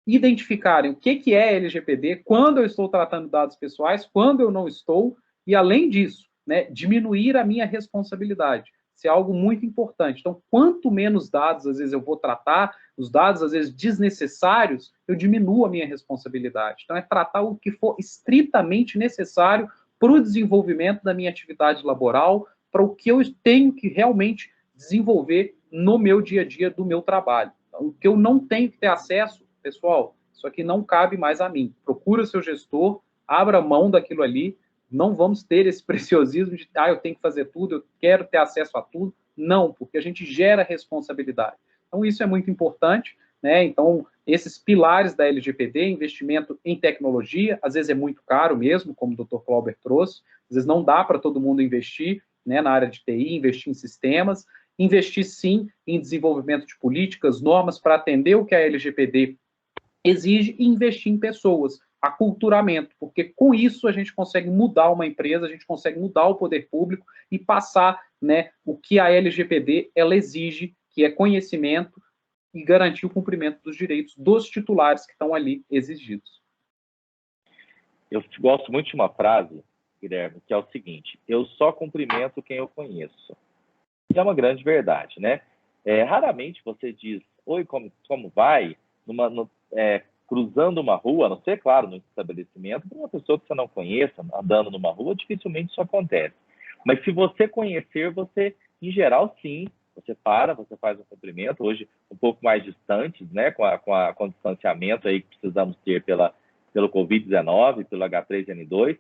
identificarem o que é LGPD, quando eu estou tratando dados pessoais, quando eu não estou, e além disso, né, diminuir a minha responsabilidade. Isso é algo muito importante. Então, quanto menos dados, às vezes, eu vou tratar, os dados, às vezes, desnecessários, eu diminuo a minha responsabilidade. Então, é tratar o que for estritamente necessário para o desenvolvimento da minha atividade laboral, para o que eu tenho que realmente desenvolver no meu dia a dia do meu trabalho. Então, o que eu não tenho que ter acesso, pessoal, isso aqui não cabe mais a mim. Procura o seu gestor, abra mão daquilo ali, não vamos ter esse preciosismo de, eu tenho que fazer tudo, eu quero ter acesso a tudo. Não, porque a gente gera responsabilidade. Então, isso é muito importante, né? Então, esses pilares da LGPD, investimento em tecnologia, às vezes é muito caro mesmo, como o Dr. Clauber trouxe, às vezes não dá para todo mundo investir, né, na área de TI, investir em sistemas, investir sim em desenvolvimento de políticas, normas para atender o que a LGPD exige e investir em pessoas, aculturamento, porque com isso a gente consegue mudar uma empresa, a gente consegue mudar o poder público e passar, né, o que a LGPD ela exige, que é conhecimento e garantir o cumprimento dos direitos dos titulares que estão ali exigidos. Eu gosto muito de uma frase, Guilherme, que é o seguinte: eu só cumprimento quem eu conheço. Que é uma grande verdade, né? Raramente você diz, oi, como vai? Cruzando uma rua, a não ser, claro, no estabelecimento, para uma pessoa que você não conheça, andando numa rua, dificilmente isso acontece. Mas se você conhecer, você, em geral, sim, você você faz um cumprimento, hoje um pouco mais distantes, né, com o distanciamento aí que precisamos ter pelo Covid-19, pelo H3N2,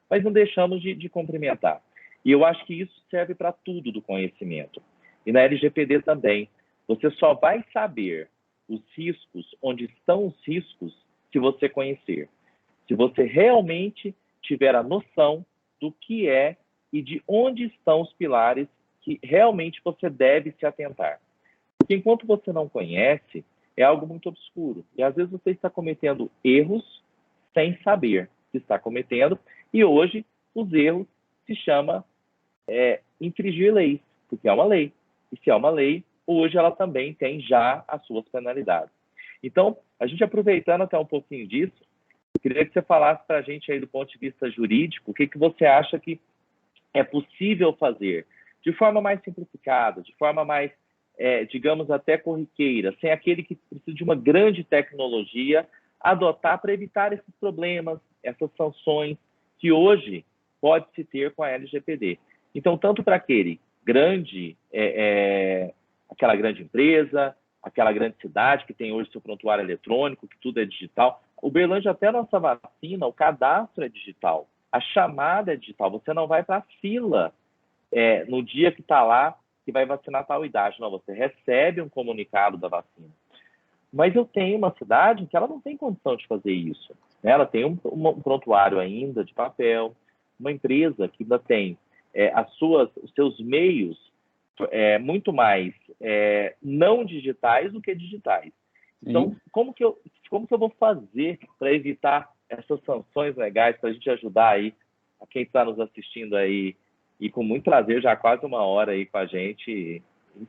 mas não deixamos de cumprimentar. E eu acho que isso serve para tudo do conhecimento. E na LGPD também. Você só vai saber os riscos, onde estão os riscos, se você conhecer. Se você realmente tiver a noção do que é e de onde estão os pilares que realmente você deve se atentar. Porque enquanto você não conhece, é algo muito obscuro. E às vezes você está cometendo erros sem saber que está cometendo. E hoje, os erros se chama infringir leis, porque é uma lei. E se é uma lei, hoje ela também tem já as suas penalidades. Então, a gente aproveitando até um pouquinho disso, eu queria que você falasse para a gente aí do ponto de vista jurídico, o que você acha que é possível fazer de forma mais simplificada, de forma mais, digamos, até corriqueira, sem aquele que precisa de uma grande tecnologia, adotar para evitar esses problemas, essas sanções que hoje pode-se ter com a LGPD. Então, tanto para aquele grande, aquela grande empresa, aquela grande cidade que tem hoje seu prontuário eletrônico, que tudo é digital. Uberlândia, até a nossa vacina, o cadastro é digital, a chamada é digital, você não vai para a fila no dia que está lá, que vai vacinar tal idade. Não, você recebe um comunicado da vacina. Mas eu tenho uma cidade que ela não tem condição de fazer isso. Ela tem um prontuário ainda de papel, uma empresa que ainda tem os seus meios muito mais não digitais do que digitais. Então, como que eu vou fazer para evitar essas sanções legais, para a gente ajudar aí a quem está nos assistindo aí, e com muito prazer, já há quase uma hora aí com a gente,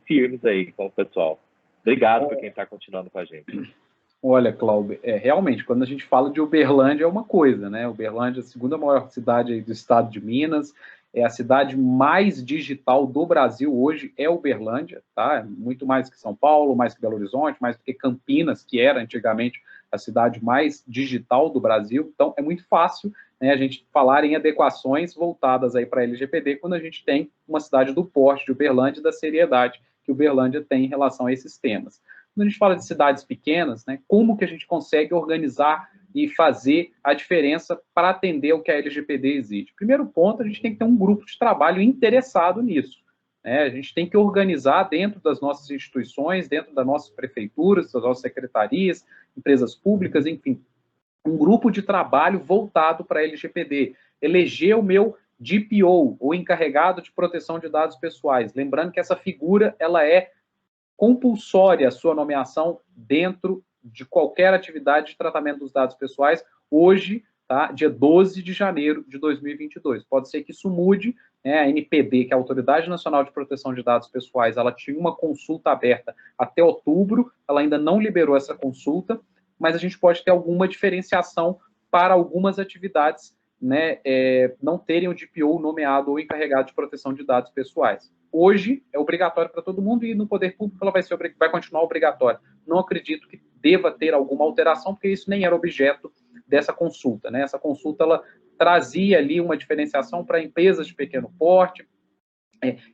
firmes aí com o pessoal. Obrigado por quem está continuando com a gente. Olha, Cláudio, realmente, quando a gente fala de Uberlândia é uma coisa, né? Uberlândia é a segunda maior cidade aí do estado de Minas, é a cidade mais digital do Brasil hoje, é Uberlândia, tá? Muito mais que São Paulo, mais que Belo Horizonte, mais do que Campinas, que era antigamente a cidade mais digital do Brasil. Então, é muito fácil, né, a gente falar em adequações voltadas aí para a LGPD quando a gente tem uma cidade do porte de Uberlândia e da seriedade que Uberlândia tem em relação a esses temas. Quando a gente fala de cidades pequenas, né, como que a gente consegue organizar e fazer a diferença para atender o que a LGPD exige? Primeiro ponto, a gente tem que ter um grupo de trabalho interessado nisso. Né? A gente tem que organizar dentro das nossas instituições, dentro das nossas prefeituras, das nossas secretarias, empresas públicas, enfim, um grupo de trabalho voltado para a LGPD. Eleger o meu DPO, o encarregado de proteção de dados pessoais. Lembrando que essa figura ela é compulsória a sua nomeação dentro de qualquer atividade de tratamento dos dados pessoais, hoje, tá, dia 12 de janeiro de 2022. Pode ser que isso mude, né? A NPD, que é a Autoridade Nacional de Proteção de Dados Pessoais, ela tinha uma consulta aberta até outubro, ela ainda não liberou essa consulta, mas a gente pode ter alguma diferenciação para algumas atividades, né, não terem o DPO nomeado ou encarregado de proteção de dados pessoais. Hoje é obrigatório para todo mundo e no poder público ela vai continuar obrigatória. Não acredito que deva ter alguma alteração, porque isso nem era objeto dessa consulta, né? Essa consulta ela trazia ali uma diferenciação para empresas de pequeno porte,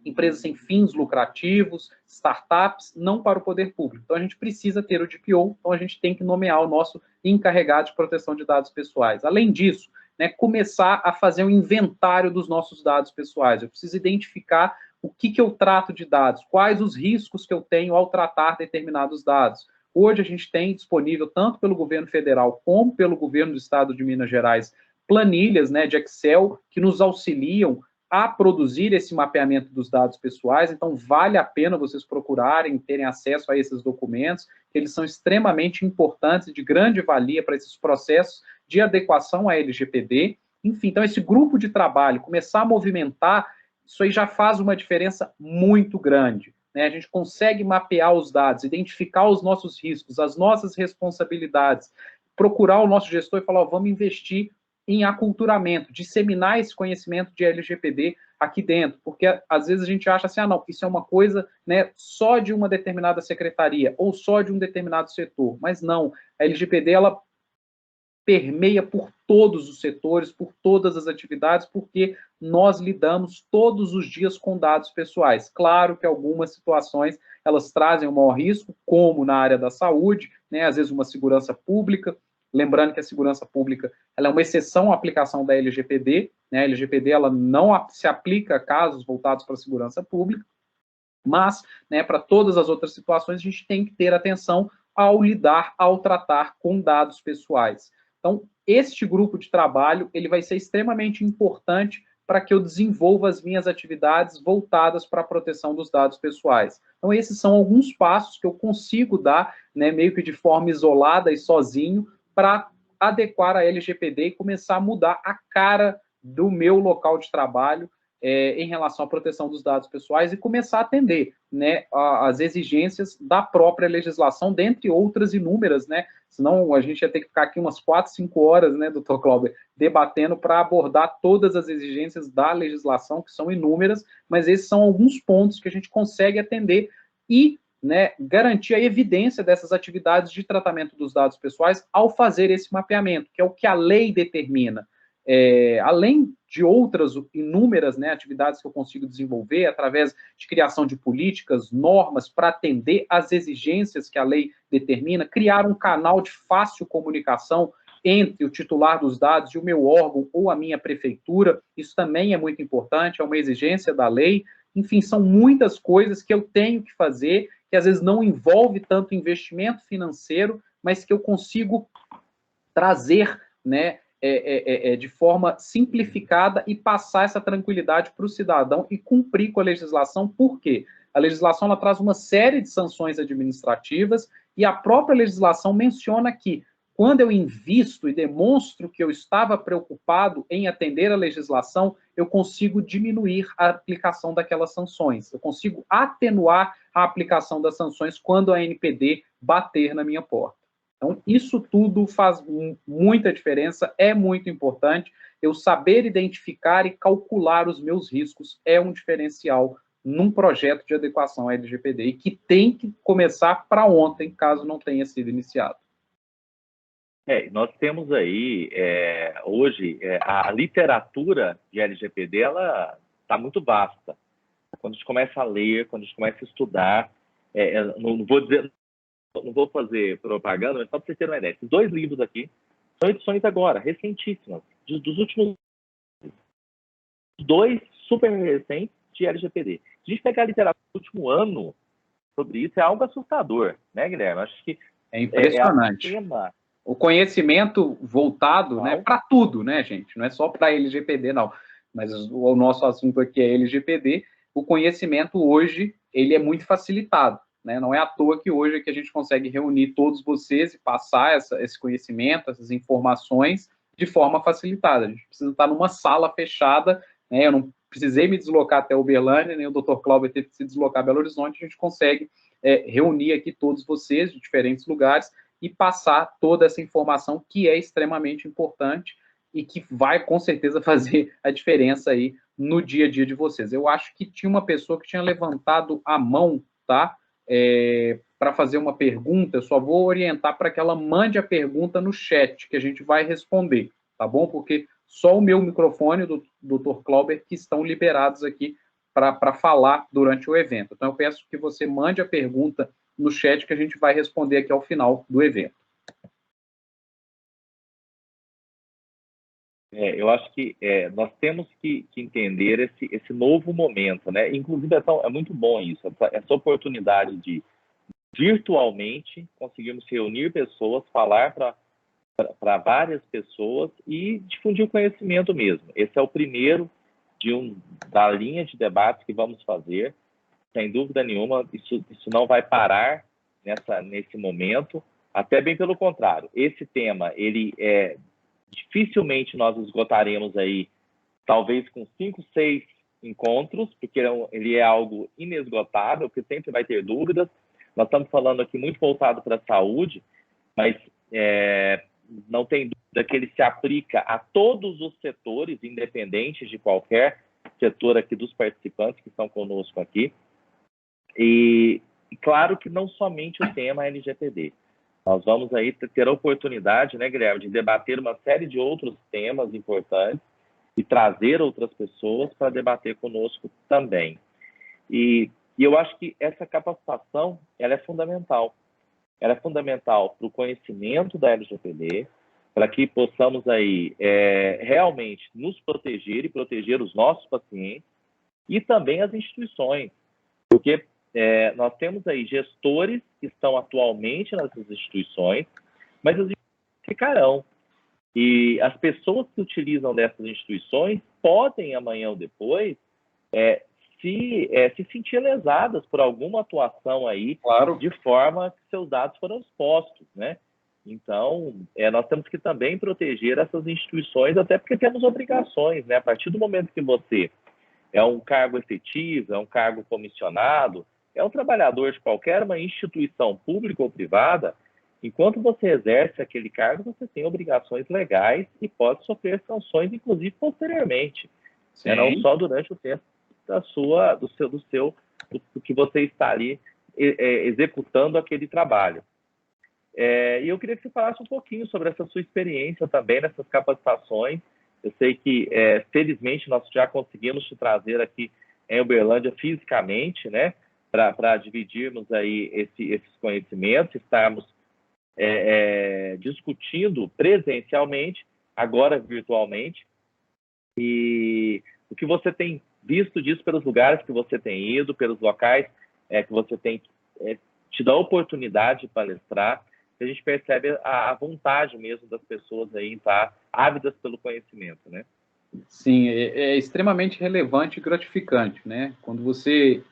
empresas sem fins lucrativos, startups, não para o poder público. Então, a gente precisa ter o DPO, então a gente tem que nomear o nosso encarregado de proteção de dados pessoais. Além disso, né, começar a fazer um inventário dos nossos dados pessoais. Eu preciso identificar o que eu trato de dados, quais os riscos que eu tenho ao tratar determinados dados. Hoje a gente tem disponível, tanto pelo governo federal como pelo governo do estado de Minas Gerais, planilhas, né, de Excel que nos auxiliam a produzir esse mapeamento dos dados pessoais. Então, vale a pena vocês procurarem, terem acesso a esses documentos, que eles são extremamente importantes e de grande valia para esses processos de adequação à LGPD. Enfim, então, esse grupo de trabalho, começar a movimentar, isso aí já faz uma diferença muito grande. Né? A gente consegue mapear os dados, identificar os nossos riscos, as nossas responsabilidades, procurar o nosso gestor e falar, vamos investir em aculturamento, disseminar esse conhecimento de LGPD aqui dentro, porque às vezes a gente acha assim, não, isso é uma coisa, né, só de uma determinada secretaria ou só de um determinado setor, mas não, a LGPD ela permeia por todos os setores, por todas as atividades, porque nós lidamos todos os dias com dados pessoais. Claro que algumas situações elas trazem um maior risco, como na área da saúde, né, às vezes uma segurança pública. Lembrando que a segurança pública ela é uma exceção à aplicação da LGPD, né? A LGPD ela não se aplica a casos voltados para a segurança pública, mas, né, para todas as outras situações a gente tem que ter atenção ao tratar com dados pessoais. Então, este grupo de trabalho ele vai ser extremamente importante para que eu desenvolva as minhas atividades voltadas para a proteção dos dados pessoais. Então, esses são alguns passos que eu consigo dar, né, meio que de forma isolada e sozinho, para adequar a LGPD e começar a mudar a cara do meu local de trabalho em relação à proteção dos dados pessoais e começar a atender, né, as exigências da própria legislação, dentre outras inúmeras, né, senão a gente ia ter que ficar aqui umas 4, 5 horas, né, doutor Cláudio, debatendo para abordar todas as exigências da legislação, que são inúmeras, mas esses são alguns pontos que a gente consegue atender e, né, garantir a evidência dessas atividades de tratamento dos dados pessoais ao fazer esse mapeamento, que é o que a lei determina. além de outras inúmeras, né, atividades que eu consigo desenvolver através de criação de políticas, normas para atender às exigências que a lei determina, criar um canal de fácil comunicação entre o titular dos dados e o meu órgão ou a minha prefeitura, isso também é muito importante, é uma exigência da lei. Enfim, são muitas coisas que eu tenho que fazer, que às vezes não envolve tanto investimento financeiro, mas que eu consigo trazer, né, de forma simplificada e passar essa tranquilidade para o cidadão e cumprir com a legislação. Por quê? A legislação ela traz uma série de sanções administrativas e a própria legislação menciona que quando eu invisto e demonstro que eu estava preocupado em atender a legislação, eu consigo diminuir a aplicação daquelas sanções. Eu consigo atenuar a aplicação das sanções quando a NPD bater na minha porta. Então, isso tudo faz muita diferença, é muito importante. Eu saber identificar e calcular os meus riscos é um diferencial num projeto de adequação à LGPD e que tem que começar para ontem, caso não tenha sido iniciado. Nós temos aí, hoje, a literatura de LGPD, ela está muito vasta. Quando a gente começa a ler, quando a gente começa a estudar, não vou fazer propaganda, mas só para vocês terem uma ideia. Esses 2 livros aqui são edições agora, recentíssimas, dos últimos 2 super recentes de LGPD. Se a gente pegar a literatura do último ano sobre isso, é algo assustador, né, Guilherme? Acho que é impressionante. O conhecimento voltado, né, para tudo, né, gente? Não é só para LGPD, não. Mas o nosso assunto aqui é LGPD. O conhecimento hoje, ele é muito facilitado, né? Não é à toa que hoje é que a gente consegue reunir todos vocês e passar esse conhecimento, essas informações de forma facilitada. A gente precisa estar numa sala fechada, né? Eu não precisei me deslocar até Uberlândia, nem o Dr. Cláudio teve que se deslocar a Belo Horizonte. A gente consegue reunir aqui todos vocês de diferentes lugares e passar toda essa informação que é extremamente importante e que vai, com certeza, fazer a diferença aí no dia a dia de vocês. Eu acho que tinha uma pessoa que tinha levantado a mão, tá? Para fazer uma pergunta, eu só vou orientar para que ela mande a pergunta no chat, que a gente vai responder, tá bom? Porque só o meu microfone do Dr. Clauber que estão liberados aqui para falar durante o evento. Então, eu peço que você mande a pergunta no chat que a gente vai responder aqui ao final do evento. Eu acho que nós temos que entender esse novo momento, né? Inclusive, é muito bom isso, essa oportunidade de virtualmente conseguirmos reunir pessoas, falar para várias pessoas e difundir o conhecimento mesmo. Esse é o primeiro da linha de debates que vamos fazer. Sem dúvida nenhuma, isso não vai parar nesse momento, até bem pelo contrário. Esse tema, dificilmente nós esgotaremos aí, talvez com 5, 6 encontros, porque ele é algo inesgotável, porque sempre vai ter dúvidas. Nós estamos falando aqui muito voltado para a saúde, mas não tem dúvida que ele se aplica a todos os setores, independentes de qualquer setor aqui dos participantes que estão conosco aqui. E claro que não somente o tema LGPD. Nós vamos aí ter a oportunidade, né, Guilherme, de debater uma série de outros temas importantes e trazer outras pessoas para debater conosco também. E eu acho que essa capacitação, ela é fundamental. Ela é fundamental para o conhecimento da LGPD, para que possamos aí realmente nos proteger e proteger os nossos pacientes e também as instituições, porque nós temos aí gestores que estão atualmente nessas instituições, mas as instituições ficarão. E as pessoas que utilizam dessas instituições podem, amanhã ou depois, se sentir lesadas por alguma atuação aí, claro, de forma que seus dados foram expostos, né? Então, nós temos que também proteger essas instituições, até porque temos obrigações, né? A partir do momento que você é um cargo efetivo, é um cargo comissionado, é um trabalhador de qualquer uma instituição pública ou privada, enquanto você exerce aquele cargo, você tem obrigações legais e pode sofrer sanções, inclusive posteriormente, não só durante o tempo do que você está ali executando aquele trabalho. E eu queria que você falasse um pouquinho sobre essa sua experiência também nessas capacitações Eu sei que, felizmente, nós já conseguimos te trazer aqui em Uberlândia fisicamente, né, para dividirmos aí esses conhecimentos, estarmos discutindo presencialmente, agora virtualmente, e o que você tem visto disso pelos lugares que você tem ido, pelos locais que você tem tido a oportunidade de palestrar, a gente percebe a vontade mesmo das pessoas aí em estar ávidas pelo conhecimento, né? Sim, é extremamente relevante e gratificante, né? Quando você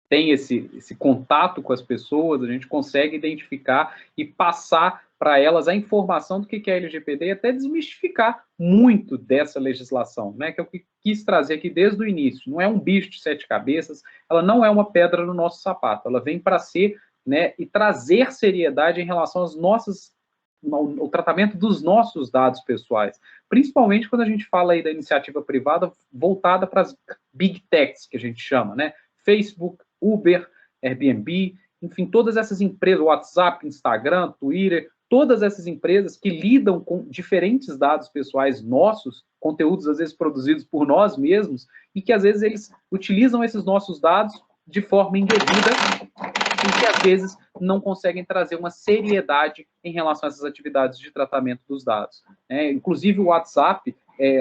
tem esse contato com as pessoas, a gente consegue identificar e passar para elas a informação do que é a LGPD e até desmistificar muito dessa legislação, né? Que eu quis trazer aqui desde o início. Não é um bicho de 7 cabeças, ela não é uma pedra no nosso sapato, ela vem para ser, né, e trazer seriedade em relação às nossas, ao tratamento dos nossos dados pessoais, principalmente quando a gente fala aí da iniciativa privada voltada para as big techs, que a gente chama, né? Facebook, Uber, Airbnb, enfim, todas essas empresas, WhatsApp, Instagram, Twitter, todas essas empresas que lidam com diferentes dados pessoais nossos, conteúdos às vezes produzidos por nós mesmos, e que às vezes eles utilizam esses nossos dados de forma indevida e que às vezes não conseguem trazer uma seriedade em relação a essas atividades de tratamento dos dados. Inclusive o WhatsApp,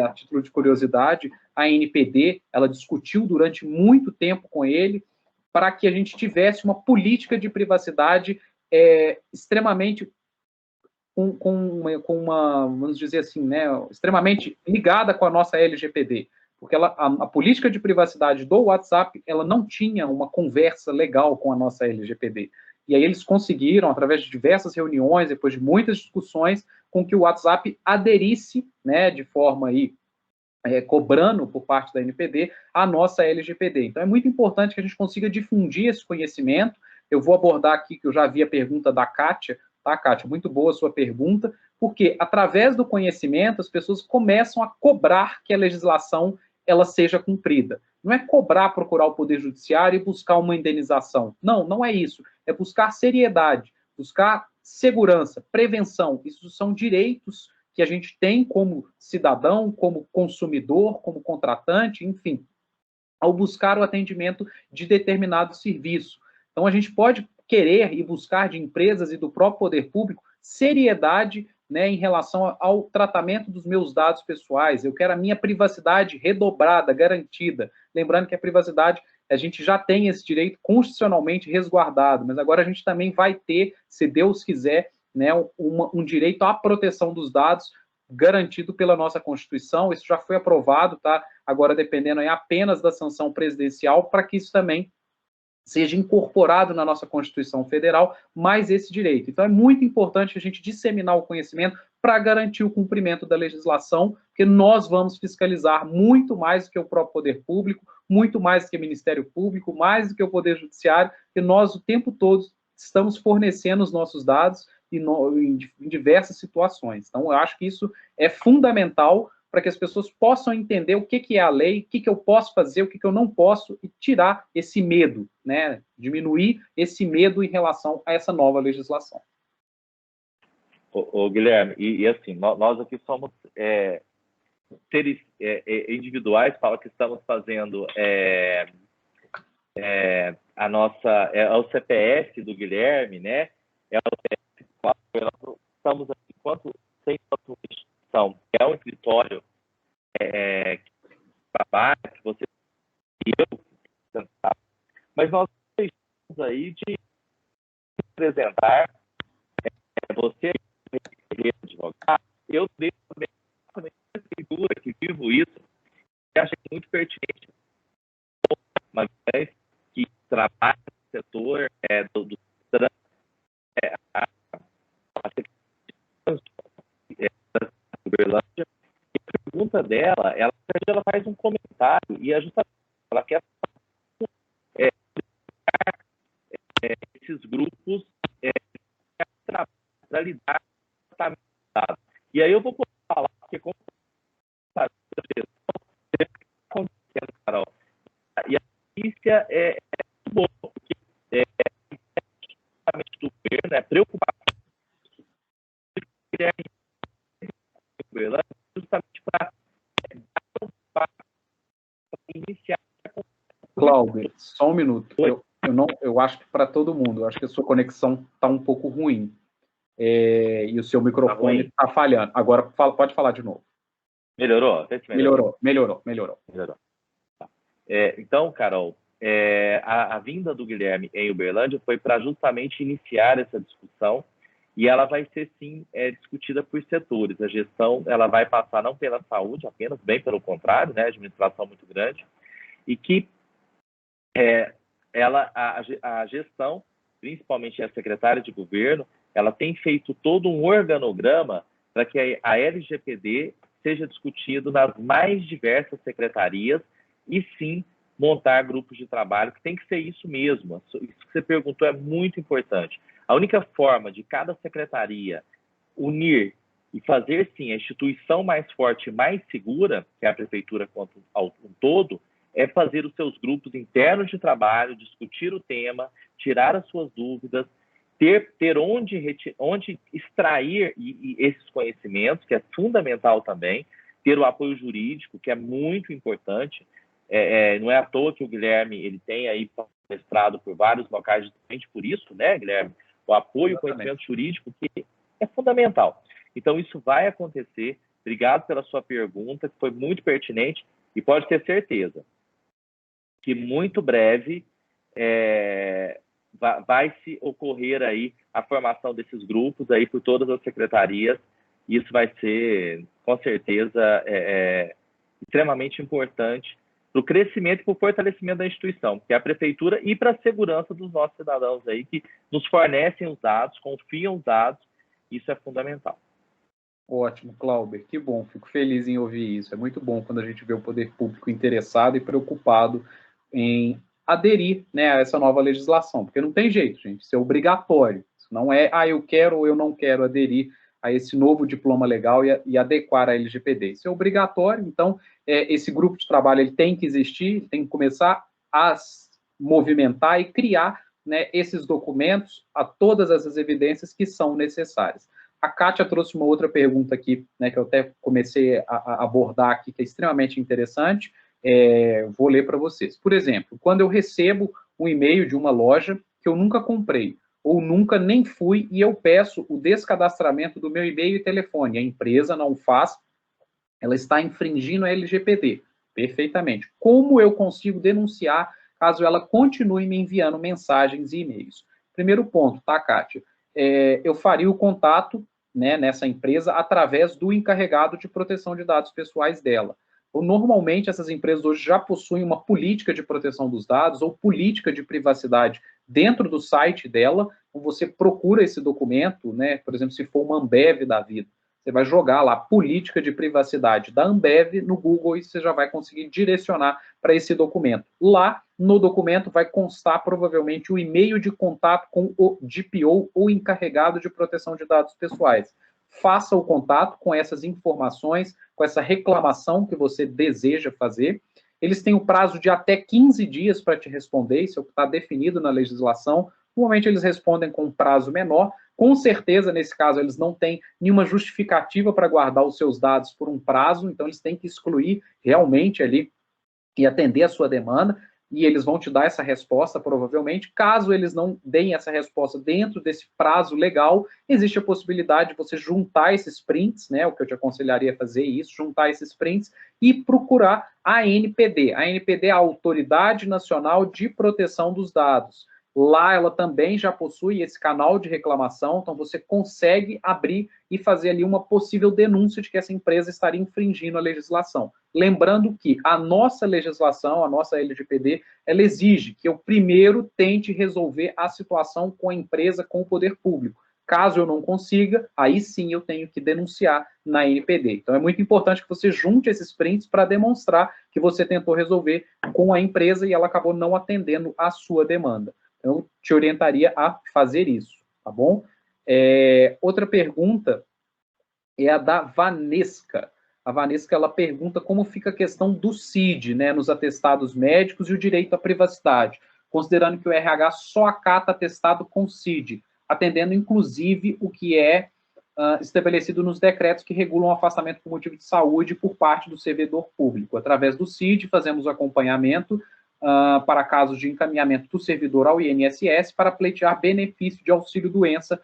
a título de curiosidade, a ANPD, ela discutiu durante muito tempo com ele para que a gente tivesse uma política de privacidade extremamente com uma, vamos dizer assim, né, extremamente ligada com a nossa LGPD, porque a política de privacidade do WhatsApp, ela não tinha uma conversa legal com a nossa LGPD. E aí eles conseguiram, através de diversas reuniões, depois de muitas discussões, com que o WhatsApp aderisse, né, de forma aí, cobrando por parte da NPD a nossa LGPD. Então é muito importante que a gente consiga difundir esse conhecimento. Eu vou abordar aqui, que eu já vi a pergunta da Kátia, tá, Kátia? Muito boa a sua pergunta, porque através do conhecimento as pessoas começam a cobrar que a legislação ela seja cumprida. Não é cobrar, procurar o Poder Judiciário e buscar uma indenização. Não, não é isso. É buscar seriedade, buscar segurança, prevenção. Isso são direitos que a gente tem como cidadão, como consumidor, como contratante, enfim, ao buscar o atendimento de determinado serviço. Então, a gente pode querer e buscar de empresas e do próprio poder público seriedade, né, em relação ao tratamento dos meus dados pessoais. Eu quero a minha privacidade redobrada, garantida. Lembrando que a privacidade, a gente já tem esse direito constitucionalmente resguardado, mas agora a gente também vai ter, se Deus quiser, né, um direito à proteção dos dados garantido pela nossa Constituição. Isso já foi aprovado, tá? Agora dependendo aí apenas da sanção presidencial para que isso também seja incorporado na nossa Constituição Federal, mais esse direito. Então é muito importante a gente disseminar o conhecimento para garantir o cumprimento da legislação, porque nós vamos fiscalizar muito mais do que o próprio poder público, muito mais do que o Ministério Público, mais do que o Poder Judiciário, e nós o tempo todo estamos fornecendo os nossos dados em diversas situações. Então, eu acho que isso é fundamental para que as pessoas possam entender o que é a lei, o que eu posso fazer, o que eu não posso, e tirar esse medo, né? Diminuir esse medo em relação a essa nova legislação. Ô, Guilherme, e assim, nós aqui somos seres individuais, fala que estamos fazendo a nossa, o CPF do Guilherme, né? Estamos aqui enquanto instituição, que é um escritório que trabalha, que você e eu, mas nós estamos aí de apresentar você, advogado, eu devo também figura que vivo isso, que acho muito pertinente, mas que trabalha no setor do Uberlândia, e a pergunta dela, ela faz um comentário, e é justamente ela quer esses grupos para lidar com o Estado. E aí eu vou falar, porque como está acontecendo, Carol, e a notícia é muito boa, porque do governo, preocupação justamente para um minuto. Eu acho que para todo mundo, eu acho que a sua conexão está um pouco ruim. E o seu microfone está falhando. Agora pode falar de novo. Melhorou? Melhorou. Tá. Então, Carol, a vinda do Guilherme em Uberlândia foi para justamente iniciar essa discussão, e ela vai ser, sim, discutida por setores. A gestão ela vai passar não pela saúde apenas, bem pelo contrário, né, a administração muito grande, e que a gestão, principalmente a secretária de governo, ela tem feito todo um organograma para que a LGPD seja discutido nas mais diversas secretarias e, sim, montar grupos de trabalho, que tem que ser isso mesmo. Isso que você perguntou é muito importante. A única forma de cada secretaria unir e fazer, sim, a instituição mais forte e mais segura, que é a prefeitura quanto ao todo, é fazer os seus grupos internos de trabalho, discutir o tema, tirar as suas dúvidas, ter onde extrair esses conhecimentos, que é fundamental também, ter o apoio jurídico, que é muito importante. Não é à toa que o Guilherme ele tem aí mestrado por vários locais justamente por isso, né, Guilherme? O apoio e o conhecimento jurídico, que é fundamental. Então, isso vai acontecer. Obrigado pela sua pergunta, que foi muito pertinente, e pode ter certeza que muito breve vai se ocorrer aí a formação desses grupos aí por todas as secretarias, e isso vai ser, com certeza, extremamente importante para o crescimento e para o fortalecimento da instituição, que é a prefeitura, e para a segurança dos nossos cidadãos aí, que nos fornecem os dados, confiam os dados, isso é fundamental. Ótimo, Clauber, que bom, fico feliz em ouvir isso. É muito bom quando a gente vê o poder público interessado e preocupado em aderir, né, a essa nova legislação, porque não tem jeito, gente, isso é obrigatório. Isso não é, eu quero ou eu não quero aderir a esse novo diploma legal e adequar a LGPD. Isso é obrigatório, então esse grupo de trabalho ele tem que existir, tem que começar a movimentar e criar, né, esses documentos, a todas essas evidências que são necessárias. A Kátia trouxe uma outra pergunta aqui, né, que eu até comecei a abordar aqui, que é extremamente interessante. Vou ler para vocês. Por exemplo, quando eu recebo um e-mail de uma loja que eu nunca comprei, ou nunca nem fui, e eu peço o descadastramento do meu e-mail e telefone, a empresa não faz, ela está infringindo a LGPD. Perfeitamente. Como eu consigo denunciar caso ela continue me enviando mensagens e e-mails? Primeiro ponto, tá, Kátia? Eu faria o contato, né, nessa empresa através do encarregado de proteção de dados pessoais dela. Normalmente, essas empresas hoje já possuem uma política de proteção dos dados ou política de privacidade dentro do site dela. Você procura esse documento, né? Por exemplo, se for uma Ambev da vida, você vai jogar lá política de privacidade da Ambev no Google e você já vai conseguir direcionar para esse documento. Lá no documento vai constar provavelmente o e-mail de contato com o DPO ou encarregado de proteção de dados pessoais. Faça o contato com essas informações, com essa reclamação que você deseja fazer. Eles têm o prazo de até 15 dias para te responder, isso é o que está definido na legislação. Normalmente eles respondem com um prazo menor. Com certeza, nesse caso, eles não têm nenhuma justificativa para guardar os seus dados por um prazo, então eles têm que excluir realmente ali e atender a sua demanda, e eles vão te dar essa resposta, provavelmente. Caso eles não deem essa resposta dentro desse prazo legal, existe a possibilidade de você juntar esses prints, né, o que eu te aconselharia a fazer isso, juntar esses prints e procurar a ANPD. A ANPD é a Autoridade Nacional de Proteção dos Dados. Lá ela também já possui esse canal de reclamação, então você consegue abrir e fazer ali uma possível denúncia de que essa empresa estaria infringindo a legislação. Lembrando que a nossa legislação, a nossa LGPD, ela exige que eu primeiro tente resolver a situação com a empresa, com o poder público. Caso eu não consiga, aí sim eu tenho que denunciar na NPD. Então é muito importante que você junte esses prints para demonstrar que você tentou resolver com a empresa e ela acabou não atendendo a sua demanda. Eu te orientaria a fazer isso, tá bom? Outra pergunta é a da Vanesca. A Vanesca, ela pergunta como fica a questão do CID, né, nos atestados médicos e o direito à privacidade, considerando que o RH só acata atestado com CID, atendendo inclusive o que é estabelecido nos decretos que regulam o afastamento por motivo de saúde por parte do servidor público. Através do CID, fazemos o acompanhamento para casos de encaminhamento do servidor ao INSS para pleitear benefício de auxílio-doença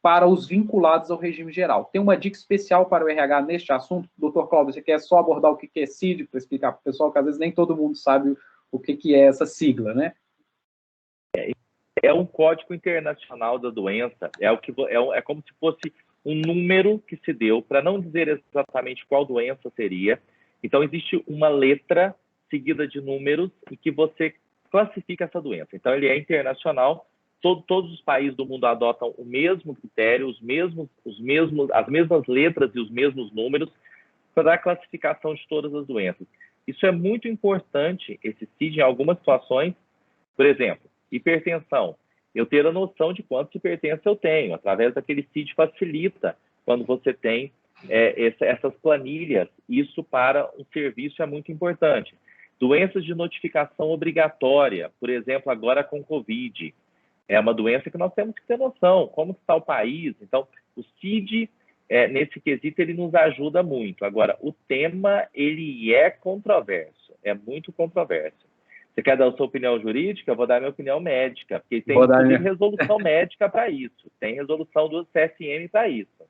para os vinculados ao regime geral. Tem uma dica especial para o RH neste assunto? Doutor Cláudio, você quer só abordar o que é CID, para explicar para o pessoal, que às vezes nem todo mundo sabe o que é essa sigla, né? É um código internacional da doença, é como se fosse um número que se deu, para não dizer exatamente qual doença seria. Então, existe uma letra seguida de números em que você classifica essa doença. Então, ele é internacional, todos os países do mundo adotam o mesmo critério, as mesmas letras e os mesmos números para a classificação de todas as doenças. Isso é muito importante, esse CID, em algumas situações. Por exemplo, hipertensão. Eu ter a noção de quantos hipertensos eu tenho. Através daquele CID facilita quando você tem essas planilhas. Isso para um serviço é muito importante. Doenças de notificação obrigatória, por exemplo, agora com Covid. É uma doença que nós temos que ter noção, como está o país. Então, o CID, nesse quesito, ele nos ajuda muito. Agora, o tema, ele é controverso, é muito controverso. Você quer dar a sua opinião jurídica? Eu vou dar a minha opinião médica, porque tem resolução médica para isso, tem resolução do CFM para isso.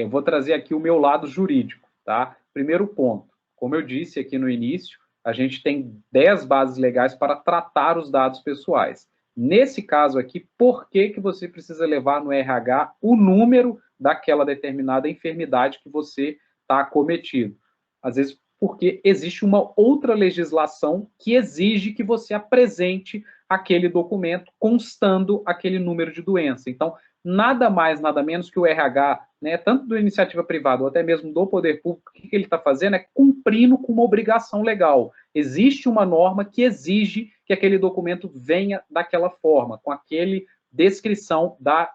Vou trazer aqui o meu lado jurídico, tá? Primeiro ponto, como eu disse aqui no início, a gente tem 10 bases legais para tratar os dados pessoais. Nesse caso aqui, por que você precisa levar no RH o número daquela determinada enfermidade que você está acometido? Às vezes, porque existe uma outra legislação que exige que você apresente aquele documento constando aquele número de doença. Então, nada mais, nada menos que o RH, né, tanto da iniciativa privada ou até mesmo do poder público, o que ele está fazendo é cumprindo com uma obrigação legal. Existe uma norma que exige que aquele documento venha daquela forma, com aquele descrição da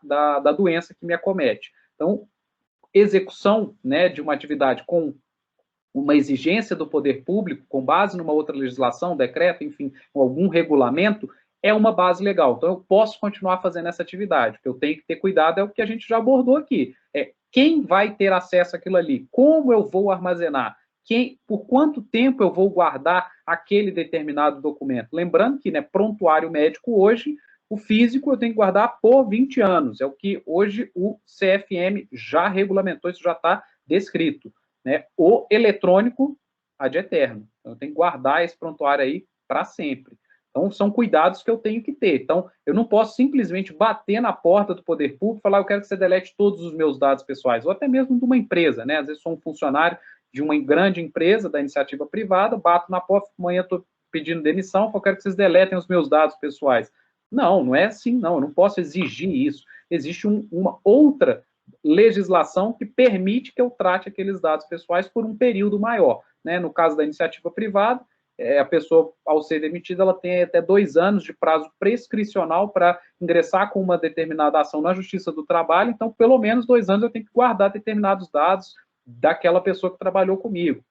doença que me acomete. Então, execução, né, de uma atividade com uma exigência do poder público, com base numa outra legislação, decreto, enfim, algum regulamento, é uma base legal. Então, eu posso continuar fazendo essa atividade. O que eu tenho que ter cuidado é o que a gente já abordou aqui. Quem vai ter acesso àquilo ali? Como eu vou armazenar? Por quanto tempo eu vou guardar aquele determinado documento? Lembrando que, né, prontuário médico hoje, o físico eu tenho que guardar por 20 anos. É o que hoje o CFM já regulamentou, isso já está descrito. Né? O eletrônico, ad eterno. Então, eu tenho que guardar esse prontuário aí para sempre. Então, são cuidados que eu tenho que ter. Então, eu não posso simplesmente bater na porta do poder público e falar, eu quero que você delete todos os meus dados pessoais, ou até mesmo de uma empresa, né? Às vezes sou um funcionário de uma grande empresa, da iniciativa privada, bato na porta, amanhã estou pedindo demissão, eu quero que vocês deletem os meus dados pessoais. Não, não é assim, não. Eu não posso exigir isso. Existe uma outra legislação que permite que eu trate aqueles dados pessoais por um período maior. Né? No caso da iniciativa privada, a pessoa, ao ser demitida, ela tem até 2 anos de prazo prescricional para ingressar com uma determinada ação na Justiça do Trabalho, então, pelo menos 2 anos eu tenho que guardar determinados dados daquela pessoa que trabalhou comigo.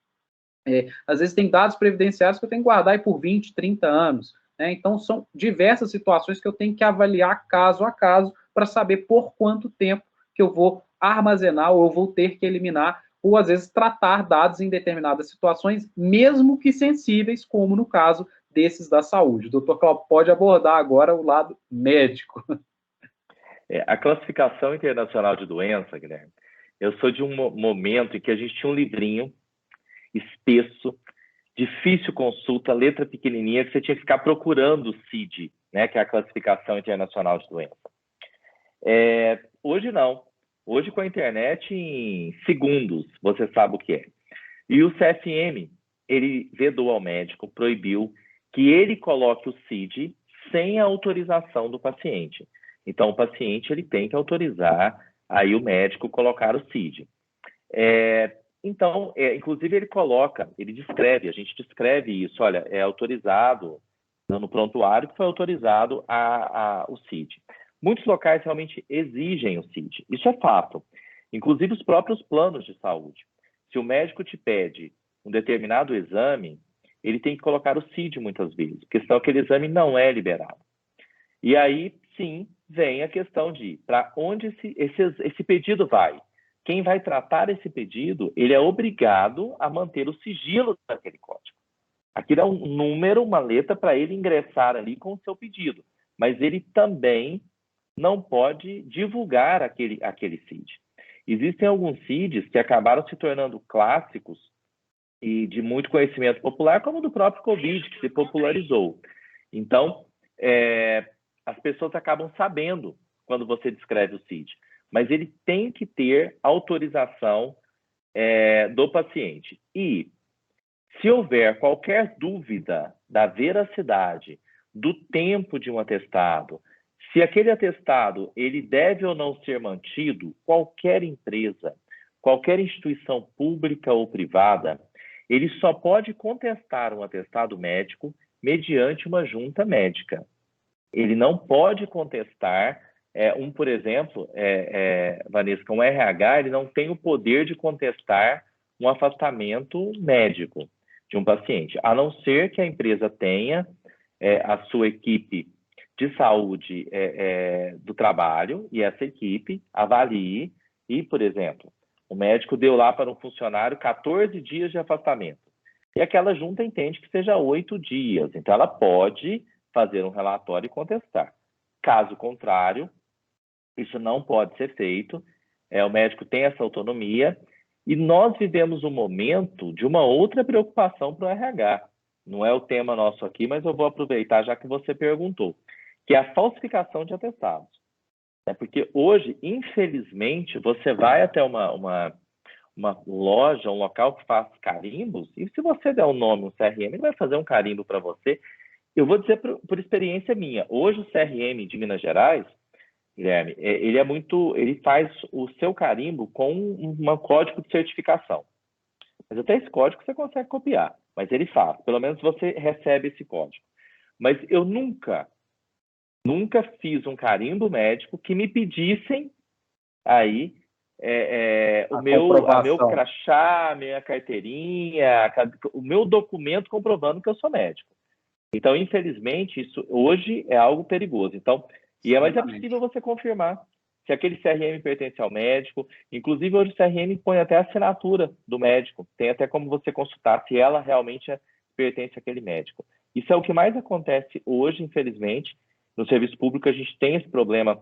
Às vezes tem dados previdenciários que eu tenho que guardar aí por 20, 30 anos. Né? Então, são diversas situações que eu tenho que avaliar caso a caso para saber por quanto tempo que eu vou armazenar ou eu vou ter que eliminar ou, às vezes, tratar dados em determinadas situações, mesmo que sensíveis, como no caso desses da saúde. O doutor Cláudio pode abordar agora o lado médico. A classificação internacional de doença, Guilherme, eu sou de um momento em que a gente tinha um livrinho espesso, difícil consulta, letra pequenininha, que você tinha que ficar procurando o CID, né, que é a classificação internacional de doença. Hoje não. Hoje, com a internet, em segundos, você sabe o que é. E o CFM, ele vedou ao médico, proibiu que ele coloque o CID sem a autorização do paciente. Então, o paciente ele tem que autorizar aí o médico colocar o CID. Então, inclusive, ele descreve, a gente descreve isso, olha, é autorizado, no prontuário que foi autorizado o CID. Muitos locais realmente exigem o CID, isso é fato. Inclusive os próprios planos de saúde. Se o médico te pede um determinado exame, ele tem que colocar o CID muitas vezes, porque senão aquele exame não é liberado. E aí, sim, vem a questão de para onde esse pedido vai. Quem vai tratar esse pedido, ele é obrigado a manter o sigilo daquele código. Aquilo é um número, uma letra para ele ingressar ali com o seu pedido. Mas ele também não pode divulgar aquele CID. Existem alguns CIDs que acabaram se tornando clássicos e de muito conhecimento popular, como o do próprio Covid, que se popularizou. Então, as pessoas acabam sabendo quando você descreve o CID, mas ele tem que ter autorização do paciente. E, se houver qualquer dúvida da veracidade do tempo de um atestado, se aquele atestado ele deve ou não ser mantido, qualquer empresa, qualquer instituição pública ou privada, ele só pode contestar um atestado médico mediante uma junta médica. Ele não pode contestar, por exemplo, Vanessa, um RH, ele não tem o poder de contestar um afastamento médico de um paciente, a não ser que a empresa tenha a sua equipe de saúde do trabalho e essa equipe avalie e, por exemplo, o médico deu lá para um funcionário 14 dias de afastamento. E aquela junta entende que seja 8 dias. Então, ela pode fazer um relatório e contestar. Caso contrário, isso não pode ser feito. O médico tem essa autonomia. E nós vivemos um momento de uma outra preocupação para o RH. Não é o tema nosso aqui, mas eu vou aproveitar já que você perguntou, que é a falsificação de atestados. Porque hoje, infelizmente, você vai até uma loja, um local que faz carimbos, e se você der um nome, um CRM, ele vai fazer um carimbo para você. Eu vou dizer por experiência minha, hoje o CRM de Minas Gerais, Guilherme, ele faz o seu carimbo com um código de certificação. Mas até esse código você consegue copiar, mas ele faz, pelo menos você recebe esse código. Mas eu nunca fiz um carimbo médico que me pedissem aí o meu crachá, a minha carteirinha, o meu documento comprovando que eu sou médico. Então, infelizmente, isso hoje é algo perigoso. Então, mas é possível você confirmar se aquele CRM pertence ao médico. Inclusive, hoje o CRM põe até a assinatura do médico. Tem até como você consultar se ela realmente pertence àquele médico. Isso é o que mais acontece hoje, infelizmente. No serviço público, a gente tem esse problema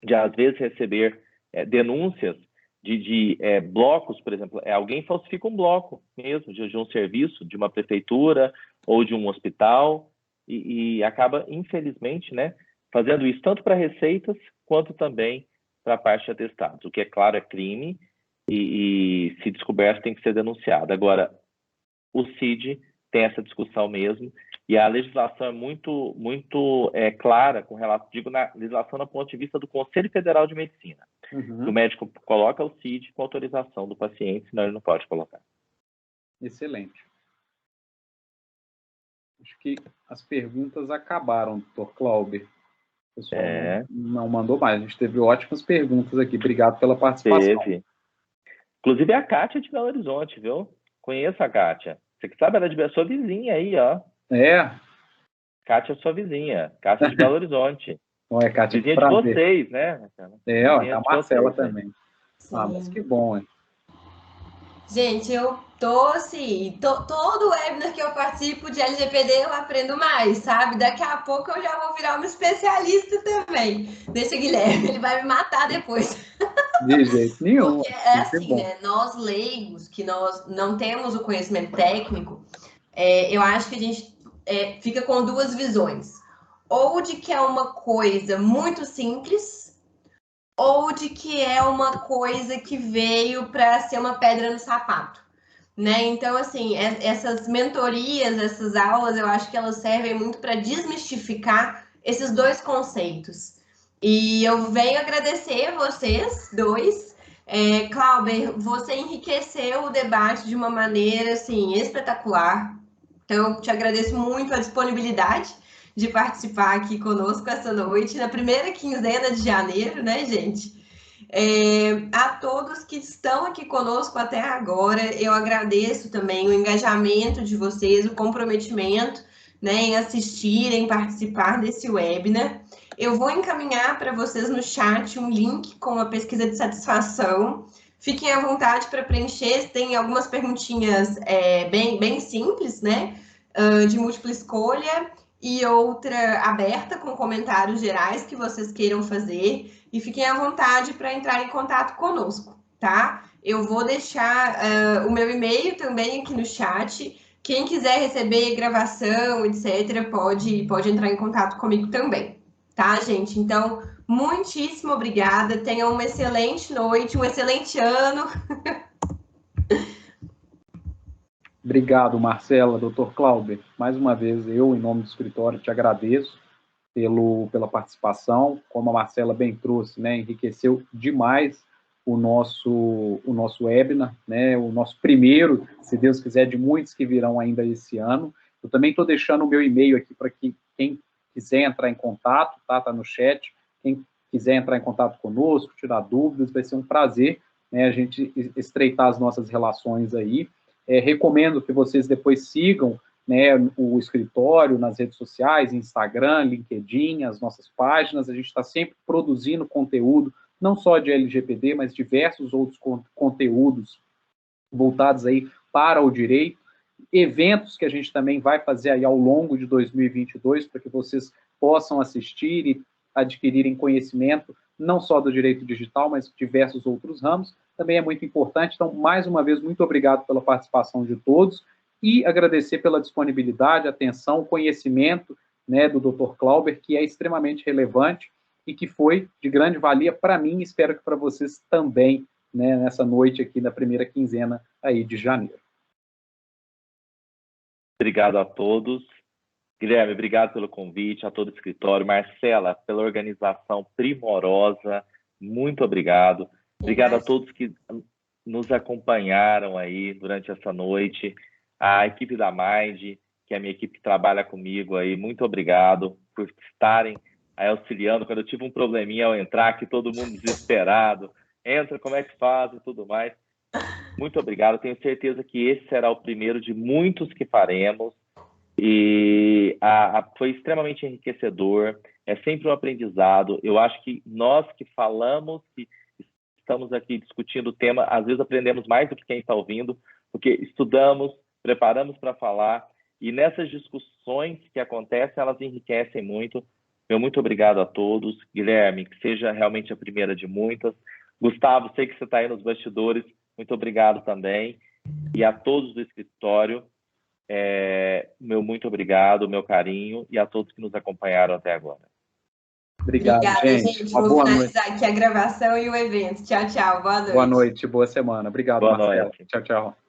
de, às vezes, receber denúncias de blocos, por exemplo. Alguém falsifica um bloco mesmo de um serviço, de uma prefeitura ou de um hospital e acaba, infelizmente, né, fazendo isso tanto para receitas quanto também para a parte de atestados. O que, é claro, é crime e se descoberto, tem que ser denunciado. Agora, o CID tem essa discussão mesmo, e a legislação é muito clara com relação, digo, na legislação do ponto de vista do Conselho Federal de Medicina. O médico coloca o CID com autorização do paciente, senão ele não pode colocar. Excelente. Acho que as perguntas acabaram, doutor Clauber. O pessoal não mandou mais. A gente teve ótimas perguntas aqui. Obrigado pela participação. Teve. Inclusive a Kátia de Belo Horizonte, viu? Conheço a Kátia. Você que sabe, ela é sua vizinha aí, ó. Kátia é sua vizinha. Kátia de Belo Horizonte. Oi, Kátia, vizinha de vocês, né? A Marcela também. Mas que bom, hein? Gente, eu tô assim, todo webinar que eu participo de LGPD eu aprendo mais, sabe? Daqui a pouco eu já vou virar uma especialista também. Deixa o Guilherme, ele vai me matar depois. De jeito nenhum. Porque é assim, né? Nós leigos, que nós não temos o conhecimento técnico, eu acho que a gente fica com duas visões. Ou de que é uma coisa muito simples, ou de que é uma coisa que veio para ser uma pedra no sapato, né? Então, assim, essas mentorias, essas aulas, eu acho que elas servem muito para desmistificar esses dois conceitos. E eu venho agradecer vocês dois. Clauber, você enriqueceu o debate de uma maneira, assim, espetacular. Então, eu te agradeço muito a disponibilidade de participar aqui conosco essa noite, na primeira quinzena de janeiro, né, gente? A todos que estão aqui conosco até agora, eu agradeço também o engajamento de vocês, o comprometimento, né, em assistir, em participar desse webinar. Eu vou encaminhar para vocês no chat um link com a pesquisa de satisfação. Fiquem à vontade para preencher, tem algumas perguntinhas bem simples, né? de múltipla escolha e outra aberta com comentários gerais que vocês queiram fazer. E fiquem à vontade para entrar em contato conosco, tá? Eu vou deixar o meu e-mail também aqui no chat. Quem quiser receber gravação, etc., pode entrar em contato comigo também, tá, gente? Então, muitíssimo obrigada. Tenham uma excelente noite, um excelente ano. Obrigado, Marcela, Dr. Clauber. Mais uma vez, eu, em nome do escritório, te agradeço pela participação. Como a Marcela bem trouxe, né, enriqueceu demais o nosso webinar, né, o nosso primeiro, se Deus quiser, de muitos que virão ainda esse ano. Eu também estou deixando o meu e-mail aqui para que quem quiser entrar em contato, tá no chat, quem quiser entrar em contato conosco, tirar dúvidas, vai ser um prazer, né, a gente estreitar as nossas relações aí. Recomendo que vocês depois sigam, né, o escritório nas redes sociais, Instagram, LinkedIn, as nossas páginas. A gente está sempre produzindo conteúdo, não só de LGPD, mas diversos outros conteúdos voltados aí para o direito. Eventos que a gente também vai fazer aí ao longo de 2022, para que vocês possam assistir e adquirirem conhecimento, não só do direito digital, mas diversos outros ramos. Também é muito importante. Então, mais uma vez, muito obrigado pela participação de todos e agradecer pela disponibilidade, atenção, conhecimento, né, do Dr. Clauber, que é extremamente relevante e que foi de grande valia para mim e espero que para vocês também, né, nessa noite aqui na primeira quinzena aí de janeiro. Obrigado a todos. Guilherme, obrigado pelo convite, a todo o escritório. Marcela, pela organização primorosa, muito obrigado. Obrigado a todos que nos acompanharam aí durante essa noite. A equipe da Mind, que é a minha equipe que trabalha comigo aí, muito obrigado por estarem aí auxiliando. Quando eu tive um probleminha ao entrar, aqui todo mundo desesperado, entra, como é que faz e tudo mais. Muito obrigado, tenho certeza que esse será o primeiro de muitos que faremos. E foi extremamente enriquecedor, é sempre um aprendizado. Eu acho que nós que falamos, que estamos aqui discutindo o tema, às vezes aprendemos mais do que quem está ouvindo, porque estudamos, preparamos para falar, e nessas discussões que acontecem, elas enriquecem muito. Meu muito obrigado a todos. Guilherme, que seja realmente a primeira de muitas. Gustavo, sei que você está aí nos bastidores, muito obrigado também. E a todos do escritório, meu muito obrigado, meu carinho, e a todos que nos acompanharam até agora. Obrigado, obrigada, gente. Vou finalizar aqui a gravação e o evento. Tchau, tchau. Boa noite. Boa noite, boa semana. Obrigado, boa Marcelo. Noite. Tchau, tchau.